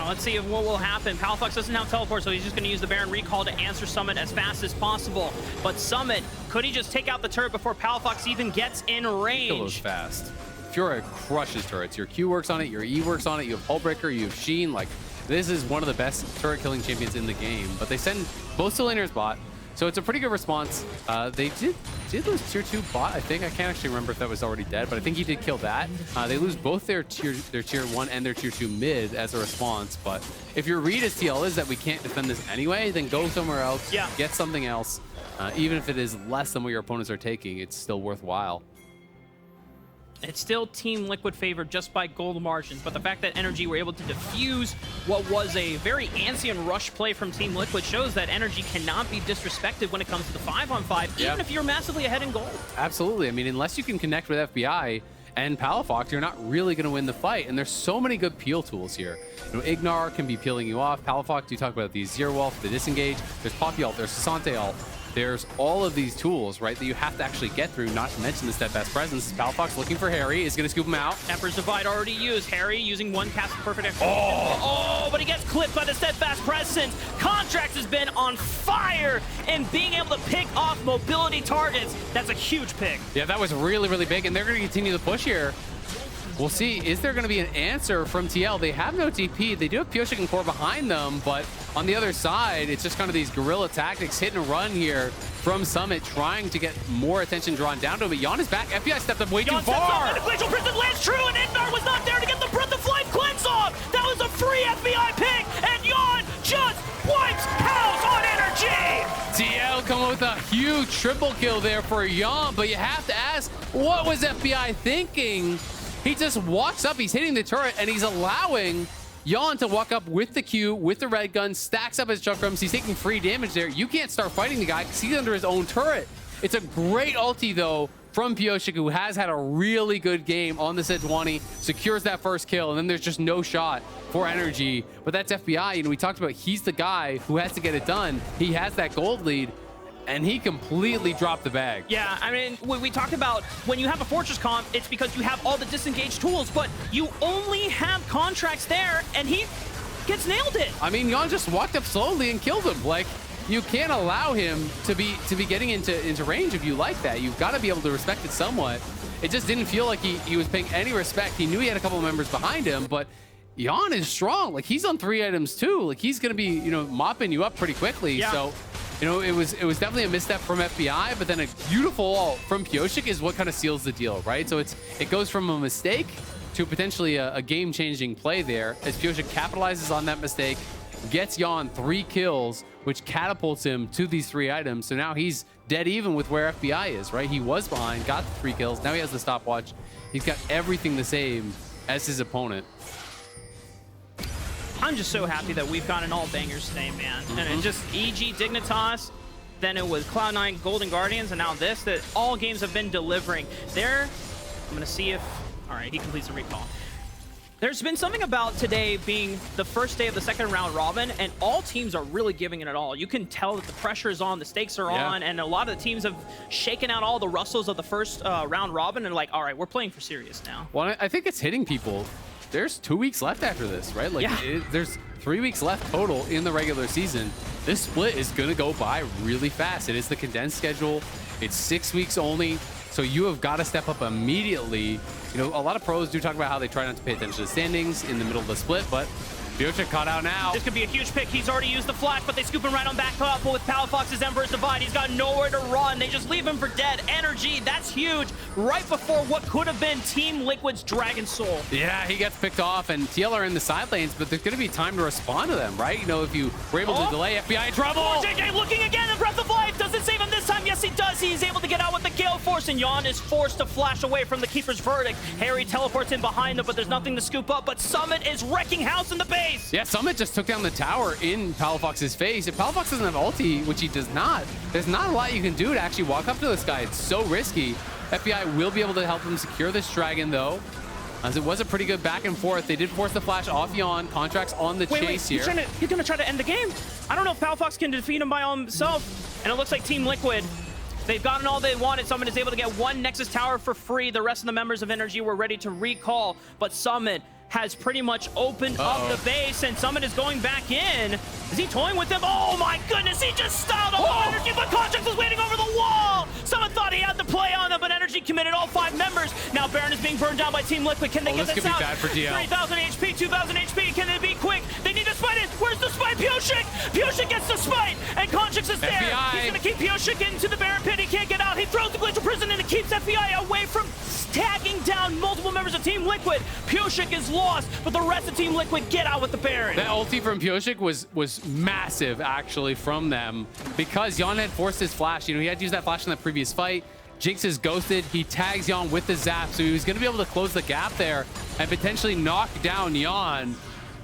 Let's see what will happen. Palafox doesn't have teleport, so he's just going to use the Baron recall to answer Summit as fast as possible. But Summit, could he just take out the turret before Palafox even gets in range? Kill those fast. Fiora crushes turrets. Your Q works on it, your E works on it, you have Hullbreaker, you have Sheen. Like, this is one of the best turret killing champions in the game. But they send both to laners bot, so it's a pretty good response. They did lose tier 2 bot, I think. I can't actually remember if that was already dead, but I think he did kill that. They lose both their tier 1 and their tier 2 mid as a response. But if your read as TL is that we can't defend this anyway, then go somewhere else, get something else. Even if it is less than what your opponents are taking, it's still worthwhile. It's still Team Liquid favored just by gold margins, but the fact that NRG were able to defuse what was a very antsy and rush play from Team Liquid shows that NRG cannot be disrespected when it comes to the 5-on-5, even if you're massively ahead in gold. Absolutely. I mean, unless you can connect with FBI and Palafox, you're not really going to win the fight. And there's so many good peel tools here. You know, IgNar can be peeling you off. Palafox, you talk about the Azir Wolf, the disengage. There's Poppy ult, there's Sasante ult. There's all of these tools, right, that you have to actually get through, not to mention the steadfast presence. Palafox looking for Haeri, is going to scoop him out. Emperor's Divide already used. Haeri using one cast of perfect execution. But he gets clipped by the steadfast presence. Contractz has been on fire and being able to pick off mobility targets. That's a huge pick. Yeah, that was really, really big, and they're going to continue the push here. We'll see. Is there going to be an answer from TL? They have no TP. They do have Pyosik and Core behind them, but on the other side, it's just kind of these guerrilla tactics, hit and run here from Summit, trying to get more attention drawn down to him. But Yeon is back. FBI stepped up way too far. The Glacial Prison lands true, and IgNar was not there to get the Breath of Life cleanse off. That was a free FBI pick, and Yeon just wipes house on NRG. TL coming with a huge triple kill there for Yeon, but you have to ask, what was FBI thinking? He just walks up, he's hitting the turret, and he's allowing Yeon to walk up with the Q, with the red gun, stacks up his chakrams. He's taking free damage there. You can't start fighting the guy because he's under his own turret. It's a great ulti, though, from Pyosik, who has had a really good game on the Sejuani, secures that first kill, and then there's just no shot for NRG. But that's FBI. You know, we talked about he's the guy who has to get it done. He has that gold lead, and he completely dropped the bag. Yeah, I mean, we talked about when you have a Fortress comp, it's because you have all the disengaged tools, but you only have Contractz there, and he gets nailed it. I mean, Yeon just walked up slowly and killed him. Like, you can't allow him to be getting into range if you like that. You've got to be able to respect it somewhat. It just didn't feel like he was paying any respect. He knew he had a couple of members behind him, but Yeon is strong. Like, he's on 3 items too. Like, he's going to be, you know, mopping you up pretty quickly. Yeah. So, you know, it was definitely a misstep from FBI, but then a beautiful ult from Pyosik is what kind of seals the deal, right? So it goes from a mistake to potentially a game-changing play there as Pyosik capitalizes on that mistake, gets Yeon 3 kills, which catapults him to these 3 items. So now he's dead even with where FBI is, right? He was behind, got the 3 kills. Now he has the stopwatch. He's got everything the same as his opponent. I'm just so happy that we've gotten all bangers today, man. And it just EG Dignitas, then it was Cloud9 Golden Guardians, and now this, that all games have been delivering. I'm gonna see if, all right, he completes the recall. There's been something about today being the first day of the second round robin, and all teams are really giving it all. You can tell that the pressure is on, the stakes are on, and a lot of the teams have shaken out all the rustles of the first round robin and like, all right, we're playing for serious now. Well, I think it's hitting people. There's 2 weeks left after this, right? Like, there's 3 weeks left total in the regular season. This split is going to go by really fast. It is the condensed schedule. It's 6 weeks only. So you have got to step up immediately. You know, a lot of pros do talk about how they try not to pay attention to the standings in the middle of the split, but Pyosik caught out now. This could be a huge pick. He's already used the flash, but they scoop him right on back up. But with Palafox's Emperor's Divide, he's got nowhere to run. They just leave him for dead. NRG, that's huge. Right before what could have been Team Liquid's Dragon Soul. Yeah, he gets picked off, and TL are in the side lanes, but there's going to be time to respond to them, right? You know, if you were able to delay FBI in trouble. CoreJJ looking again, and Breath of Life doesn't save him this time? Yes, he does. He is able to get out with the Gale Force, and Yeon is forced to flash away from the Keeper's verdict. Haeri teleports in behind them, but there's nothing to scoop up. But Summit is wrecking house in the base. Yeah, Summit just took down the tower in Palafox's face. If Palafox doesn't have ulti, which he does not, there's not a lot you can do to actually walk up to this guy. It's so risky. FBI will be able to help him secure this dragon, though, as it was a pretty good back and forth. They did force the flash off Yeon. Contractz on the chase here. He's gonna try to end the game. I don't know if Palafox can defeat him by himself. And it looks like Team Liquid, they've gotten all they wanted. Summit is able to get one Nexus tower for free. The rest of the members of NRG were ready to recall, but Summit has pretty much opened up the base, and Summit is going back in. Is he toying with them? Oh my goodness, he just styled all NRG, but Contractz was waiting over the wall. Summit thought he had the play on them, but NRG committed all 5 members. Now Baron is being burned down by Team Liquid. Can they get this out? This could be bad for DL. 3,000 HP, 2,000 HP. Can they be quick? They need to spite it. Where's the spite? Pyosik! Pyosik gets the spite, and Contractz is there. FBI. He's gonna keep Pyosik into the Baron pit. He can't get out. He throws the Glacial Prison, and it keeps FBI away from tagging down multiple members of Team Liquid. Pyosik is lost, but the rest of Team Liquid get out with the Baron. That ulti from Pyosik was massive, actually, from them, because Yeon had forced his flash. You know, he had to use that flash in the previous fight. Jinx is ghosted. He tags Yeon with the zap, so he was going to be able to close the gap there and potentially knock down Yeon.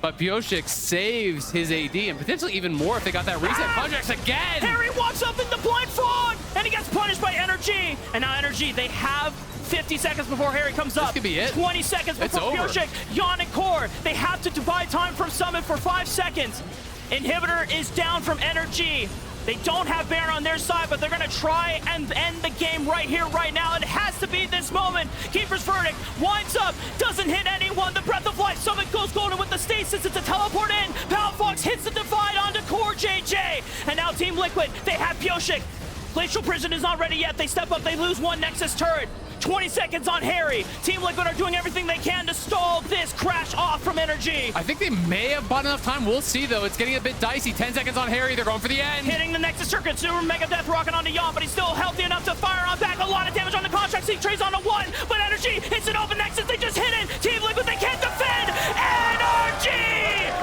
But Pyosik saves his AD, and potentially even more if they got that reset. Contractz again! Haeri walks up in the blind frog, and he gets punished by NRG. And now NRG, they have 50 seconds before Haeri comes up. This could be it. 20 seconds before Pyosik. Yeon and Core, they have to divide time from Summit for 5 seconds. Inhibitor is down from NRG. They don't have Baron on their side, but they're going to try and end the game right here, right now. It has to be this moment. Keeper's verdict winds up, doesn't hit anyone. The Breath of Life, Summit goes golden with the stasis. It's a teleport in. Palafox hits the divide onto CoreJJ. And now Team Liquid, they have Pyosik. Glacial Prison is not ready yet. They step up, they lose one Nexus turret. 20 seconds on Haeri. Team Liquid are doing everything they can to stall this crash off from NRG. I think they may have bought enough time. We'll see, though. It's getting a bit dicey. 10 seconds on Haeri. They're going for the end. Hitting the Nexus circuit. Super Mega Death rocking onto Yeon, but he's still healthy enough to fire on back. A lot of damage on the Contractz. He trays on a 1, but NRG hits an open Nexus. They just hit it. Team Liquid, they can't defend. NRG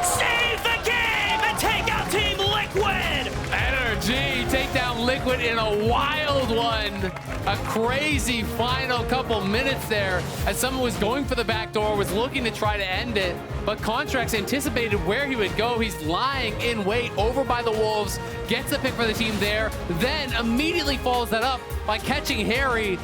save the game and take out Team Liquid. NRG take down Liquid in a wild one. A crazy final couple minutes there as someone was going for the back door, was looking to try to end it, but Contractz anticipated where he would go. He's lying in wait over by the Wolves, gets the pick for the team there, then immediately follows that up by catching Haeri.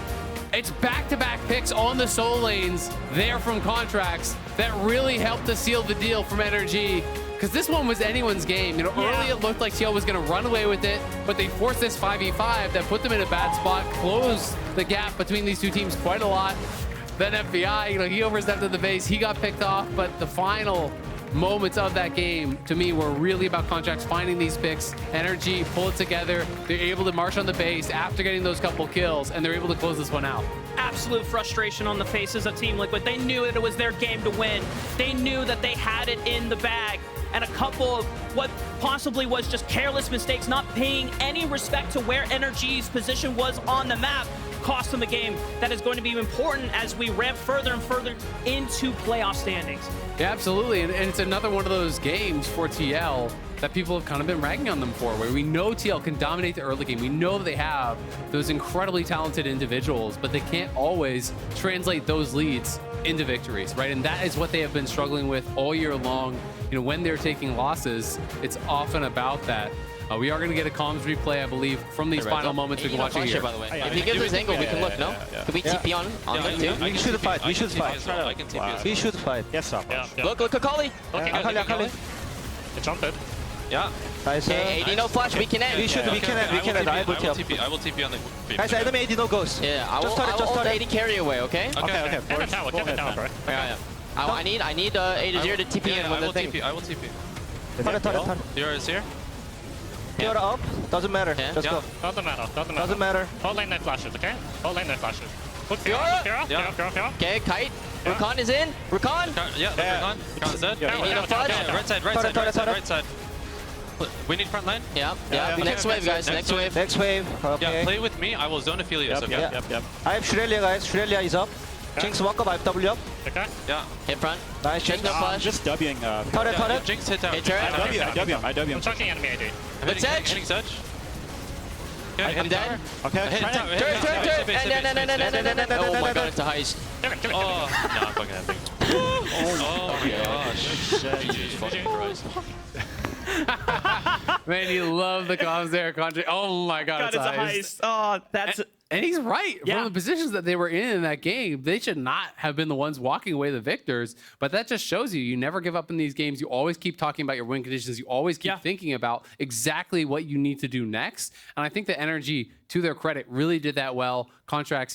It's back-to-back picks on the soul lanes there from Contractz that really helped to seal the deal from NRG. Because this one was anyone's game. You know, early it looked like TL was going to run away with it, but they forced this 5v5 that put them in a bad spot, closed the gap between these two teams quite a lot. Then FBI, you know, he overstepped to the base, he got picked off, but the final moments of that game, to me, were really about Contractz finding these picks. NRG pull it together. They're able to march on the base after getting those couple kills, and they're able to close this one out. Absolute frustration on the faces of Team Liquid. They knew that it was their game to win. They knew that they had it in the bag. And a couple of what possibly was just careless mistakes, not paying any respect to where NRG's position was on the map, cost them a game that is going to be important as we ramp further and further into playoff standings. Yeah, absolutely. And it's another one of those games for TL that people have kind of been ragging on them for, where we know TL can dominate the early game. We know they have those incredibly talented individuals, but they can't always translate those leads into victories, right? And that is what they have been struggling with all year long. You know, when they're taking losses, it's often about that. We are going to get a comms replay, I believe, from these final moments. We can watch it here. By the way. If he gives us angle, we can look, no? Can we TP on them too? We should fight. We should fight. I can TP. We should fight. Yes, sir. Look, Akali. Akali. It jumped it. Yeah. Nice. AD no flash, we can end. We can end. I will TP. I will TP on the... Guys, enemy AD no ghost. Yeah, I will AD carry away, okay? Okay. Get the tower, bro. Yeah. I need Azir to TP in with the thing. I will TP. Turret. Fiora is here. Fiora up. Doesn't matter. Just go. Doesn't matter. Hold lane net flashes, okay? Hold lane net flashes. Look, Fiora. Okay, kite. Rakan is in. Rakan. Yeah, Rakan. Rakan is dead. Right side. We need front line. Yeah. Next wave, guys. Next wave. Okay. Yeah, play with me. I will zone Aphelios. Yep. I have Shrelia, guys. Shrelia is up. Jinx walk up. I have W up. Okay. Yeah. Hit front. Nice. Jinx no flash. Just Wing. Turret. Jinx hit out. Hit turret. I W. I'm chucking enemy AD. Let's edge. Hitting Sedge. Okay, I'm dead. Okay. Hit tower, hit Turn, tower. turn, Base, turn. base, base, base, base, base. Oh my god, it's a heist. Kill it. Oh, no, I'm fucking that thing. Oh my gosh. Jesus fucking Christ. Man, you love the comms there, Contractz. Oh my God, God, it's a heist. Oh, that's And he's right. Yeah. From the positions that they were in that game, they should not have been the ones walking away the victors. But that just shows you never give up in these games. You always keep talking about your win conditions. You always keep thinking about exactly what you need to do next. And I think the NRG, to their credit, really did that well. Contractz,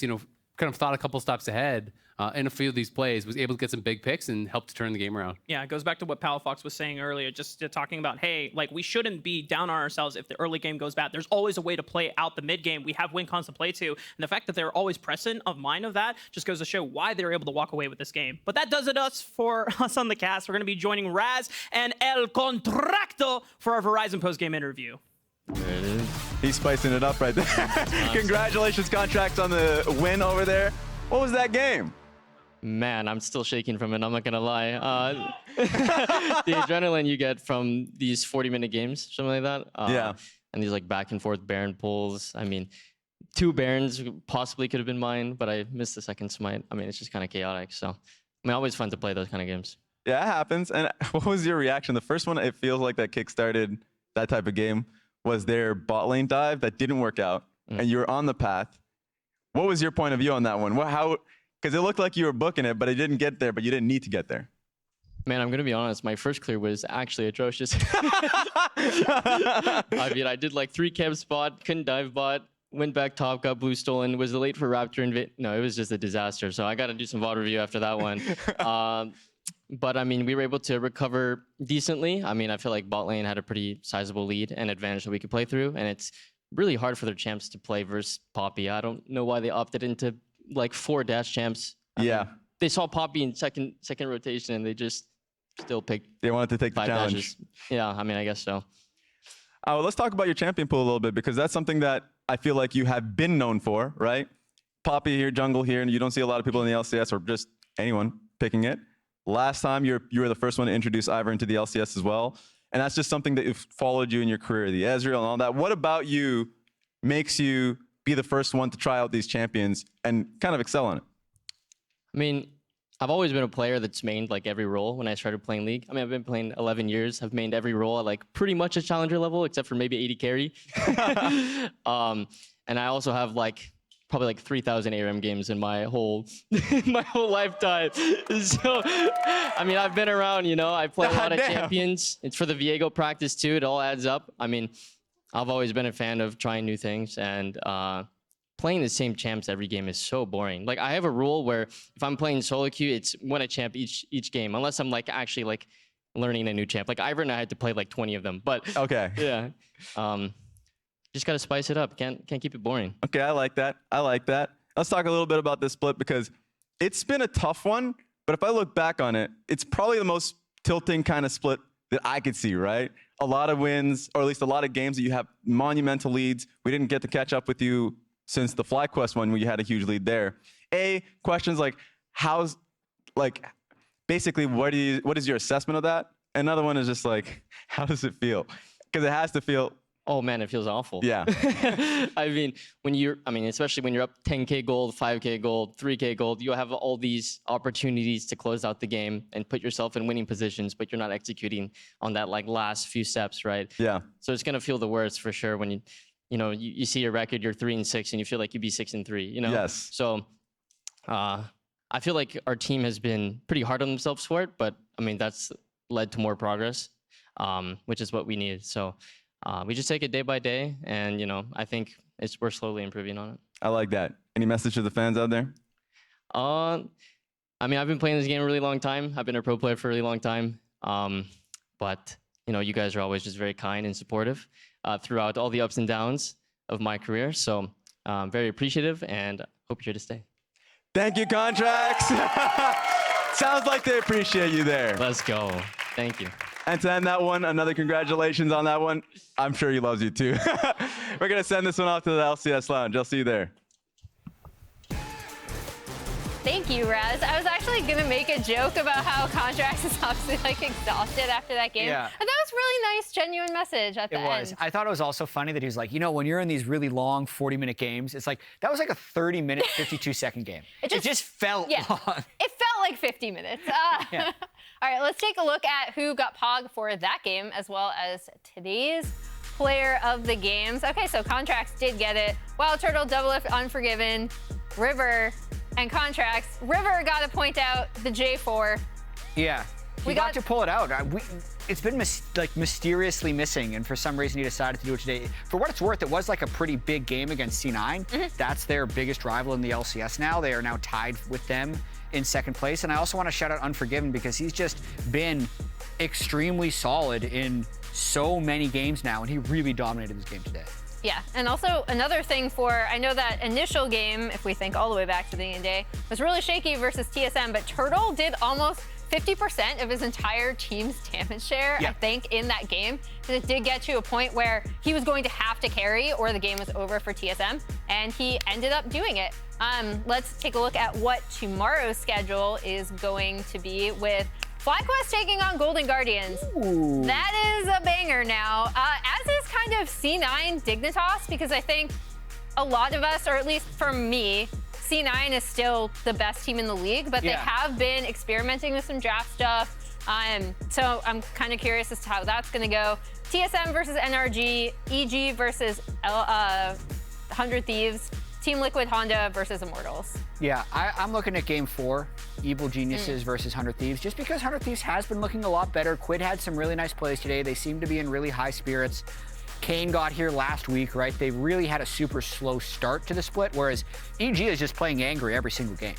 kind of thought a couple steps ahead in a few of these plays, was able to get some big picks and help to turn the game around. Yeah, it goes back to what Palafox was saying earlier, just talking about, hey, like we shouldn't be down on ourselves if the early game goes bad. There's always a way to play out the mid game. We have win cons to play to. And the fact that they're always present of mind of that just goes to show why they're able to walk away with this game. But that does it for us on the cast. We're going to be joining Raz and El Contracto for our Verizon post-game interview. There it is. He's spicing it up right there. Congratulations, Contractz, on the win over there. What was that game? Man, I'm still shaking from it. I'm not gonna lie. The adrenaline you get from these 40-minute games, something like that. Yeah. And these like back and forth Baron pulls. I mean, 2 Barons possibly could have been mine, but I missed the second smite. I mean, it's just kind of chaotic. So, I mean, always fun to play those kind of games. Yeah, it happens. And what was your reaction? The first one, it feels like that kick-started that type of game, was their bot lane dive that didn't work out, and you were on the path. What was your point of view on that one? Because it looked like you were booking it, but it didn't get there, but you didn't need to get there. Man, I'm gonna be honest. My first clear was actually atrocious. I mean, I did like 3 camp spot, couldn't dive bot, went back top, got blue stolen, was late for Raptor invade. No, it was just a disaster. So I got to do some VOD review after that one. But I mean, we were able to recover decently. I mean, I feel like bot lane had a pretty sizable lead and advantage that we could play through, and it's really hard for their champs to play versus Poppy. I don't know why they opted into like 4 dash champs. I mean, they saw Poppy in second rotation and they just still picked. They wanted to take the 5 challenge. dashes. Yeah, I mean, I guess so. Well, let's talk about your champion pool a little bit, because that's something that I feel like you have been known for, right? Poppy here, jungle here, and you don't see a lot of people in the LCS or just anyone picking it. Last time you were the first one to introduce Ivor into the LCS as well. And that's just something that followed you in your career, the Ezreal and all that. What about you makes you be the first one to try out these champions and kind of excel on it? I mean, I've always been a player that's mained like every role when I started playing League. I mean, I've been playing 11 years. I've mained every role at like pretty much a challenger level, except for maybe 80 carry. And I also have like probably like 3,000 ARM games in my whole lifetime. So, I mean, I've been around, I play a lot of champions. It's for the Viego practice too. It all adds up. I mean, I've always been a fan of trying new things, and playing the same champs every game is so boring. Like, I have a rule where if I'm playing solo queue, it's one a champ each game, unless I'm like actually like learning a new champ. Like Ivor and I had to play like 20 of them, but okay. Yeah. Just got to spice it up. Can't keep it boring. Okay, I like that. Let's talk a little bit about this split, because it's been a tough one, but if I look back on it, it's probably the most tilting kind of split that I could see, right? A lot of wins, or at least a lot of games that you have monumental leads. We didn't get to catch up with you since the FlyQuest one, where you had a huge lead there. Questions like, basically, what is your assessment of that? Another one is just like, how does it feel? Because it has to feel. Oh man, it feels awful. Yeah. I mean, especially when you're up 10K gold, 5K gold, 3K gold, you have all these opportunities to close out the game and put yourself in winning positions, but you're not executing on that like last few steps, right? Yeah. So it's gonna feel the worst for sure when you see your record, you're 3-6, and you feel like you'd be 6-3. Yes. So, I feel like our team has been pretty hard on themselves for it, but I mean that's led to more progress, which is what we need. So. We just take it day by day, and I think we're slowly improving on it. I like that. Any message to the fans out there? I mean, I've been playing this game a really long time. I've been a pro player for a really long time. But you guys are always just very kind and supportive throughout all the ups and downs of my career. So I'm very appreciative, and hope you're here to stay. Thank you, Contractz. Sounds like they appreciate you there. Let's go. Thank you. And to end that one, another congratulations on that one. I'm sure he loves you too. We're going to send this one off to the LCS Lounge. I'll see you there. Thank you, Raz. I was actually gonna make a joke about how Contractz is obviously like exhausted after that game. Yeah. And that was really nice, genuine message at the It was. end. I thought it was also funny that he was like, you know, when you're in these really long 40-minute games, it's like, that was like a 30-minute, 52-second game. It just felt long. It felt like 50 minutes. Yeah. All right, let's take a look at who got Pog for that game, as well as today's player of the games. Okay, so Contractz did get it. Wild Turtle, Double Lift, Unforgiven, River, and Contractz. River got to point out the J4. Yeah. We got to pull it out. It's been mysteriously missing, and for some reason he decided to do it today. For what it's worth, it was like a pretty big game against C9. That's their biggest rival in the LCS now. They are now tied with them in second place. And I also want to shout out Unforgiven because he's just been extremely solid in so many games now, and he really dominated this game today. Yeah, and also another thing for, I know that initial game, if we think all the way back to the beginning of the day, was really shaky versus TSM, but Turtle did almost 50% of his entire team's damage share, I think, in that game. And it did get to a point where he was going to have to carry or the game was over for TSM, and he ended up doing it. Let's take a look at what tomorrow's schedule is going to be with FlyQuest taking on Golden Guardians. Ooh. That is a banger now, as is kind of C9 Dignitas, because I think a lot of us, or at least for me, C9 is still the best team in the league, but they have been experimenting with some draft stuff. So I'm kind of curious as to how that's going to go. TSM versus NRG, EG versus 100 Thieves, Team Liquid Honda versus Immortals. Yeah, I'm looking at game 4, Evil Geniuses versus 100 Thieves, just because 100 Thieves has been looking a lot better. Quid had some really nice plays today. They seem to be in really high spirits. Kane got here last week, right? They really had a super slow start to the split, whereas EG is just playing angry every single game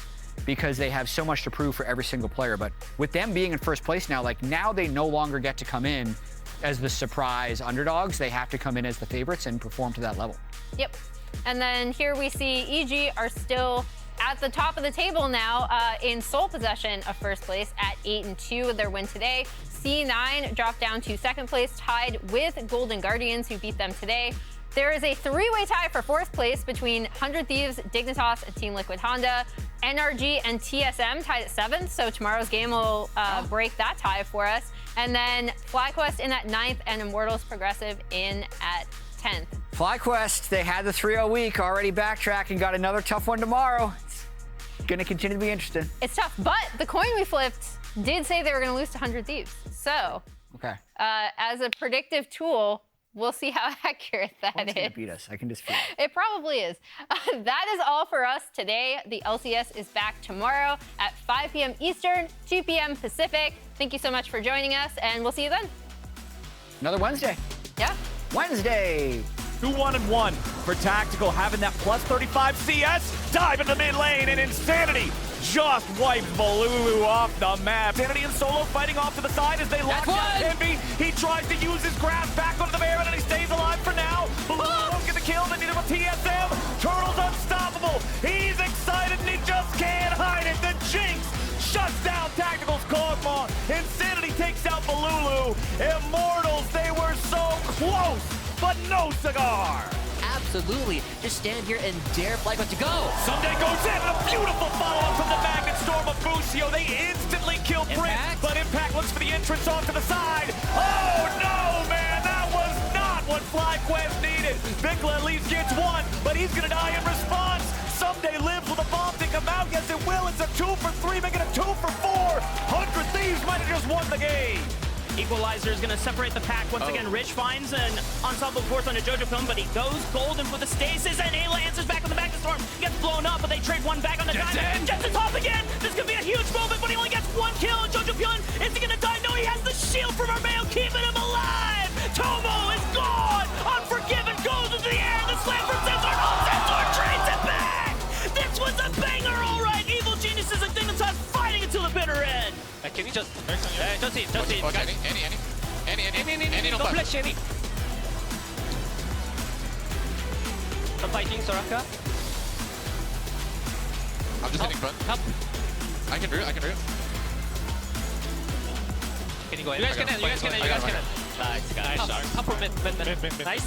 because they have so much to prove for every single player. But with them being in first place now, like now they no longer get to come in as the surprise underdogs. They have to come in as the favorites and perform to that level. Yep. And then here we see EG are still at the top of the table now in sole possession of first place at 8-2 with their win today. C9 dropped down to second place, tied with Golden Guardians, who beat them today. There is a three-way tie for fourth place between 100 Thieves, Dignitas, and Team Liquid Honda. NRG and TSM tied at 7th, so tomorrow's game will break that tie for us. And then FlyQuest in at 9th, and Immortals Progressive in at 10th. FlyQuest, they had the 3-0 week, already backtracking, got another tough one tomorrow. It's gonna continue to be interesting. It's tough, but the coin we flipped did say they were gonna lose to 100 Thieves. So, as a predictive tool, we'll see how accurate that is. It's gonna beat us, I can just feel it. It probably is. That is all for us today. The LCS is back tomorrow at 5 p.m. Eastern, 2 p.m. Pacific. Thank you so much for joining us, and we'll see you then. Another Wednesday. Yeah. Wednesday. 2-1-1 for Tactical, having that plus 35 CS. Dive into the mid lane, and Insanity just wiped Balulu off the map. Insanity and Solo fighting off to the side as they lock down Envy. He tries to use his grasp back onto the Baron, and he stays alive for now. Balulu won't get the kill, they need him with TSM. Turtle's unstoppable. He's excited, and he just can't hide it. The Jinx shuts down Tactical's Kog'Maw. Insanity takes out Balulu. Immortals, they were so close, but no cigar. Absolutely. Just stand here and dare FlyQuest to go. Someday goes in, and a beautiful follow-up from the Magnet Storm of Busio. They instantly kill Prince, but Impact looks for the entrance off to the side. Oh no, man, that was not what FlyQuest needed. Dhokla at least gets one, but he's gonna die in response. Someday lives with a bomb to come out. Yes, it will. It's a 2 for 3, making a 2 for 4. 100 Thieves might have just won the game. Equalizer is going to separate the pack. Once again, Rich finds an ensemble force on a Jojo film, but he goes golden for the stasis, and Ayla answers back on the back of Storm. He gets blown up, but they trade one back on the diamond. Jensen's off again. This could be a huge moment, but he only gets one kill. Jojo Pyun, is he going to die? No, he has the shield from Armeo, keeping him alive. Tomo is gone. Unforgiven goes into the air. The slam from Cesar. Oh, Cesar trades it back. This was a banger, all right. Evil Geniuses and Dignitas fighting until the bitter end. Can you just... Don't see him. Any, don't flash any. I'm fighting Soraka. I'm just hitting front. Help. I can root. Can you go in? You guys can. Nice. Upper mid. Nice.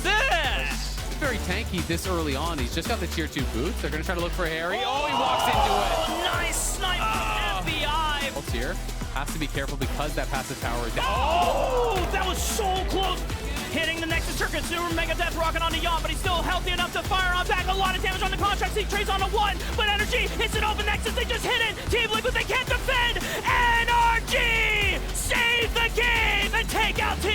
Very tanky this early on. He's just got the tier 2 boots. They're going to try to look for Haeri. Oh, he walks into it. Nice. here. Has to be careful because that passive tower is down. Oh, that was so close. Hitting the Nexus Circuit, Super Mega Death rocking onto Yeon, but he's still healthy enough to fire on back. A lot of damage on the Contractz. He trades on a 1, but NRG hits an open Nexus. They just hit it. Team Liquid, they can't defend. NRG save the game and take out Team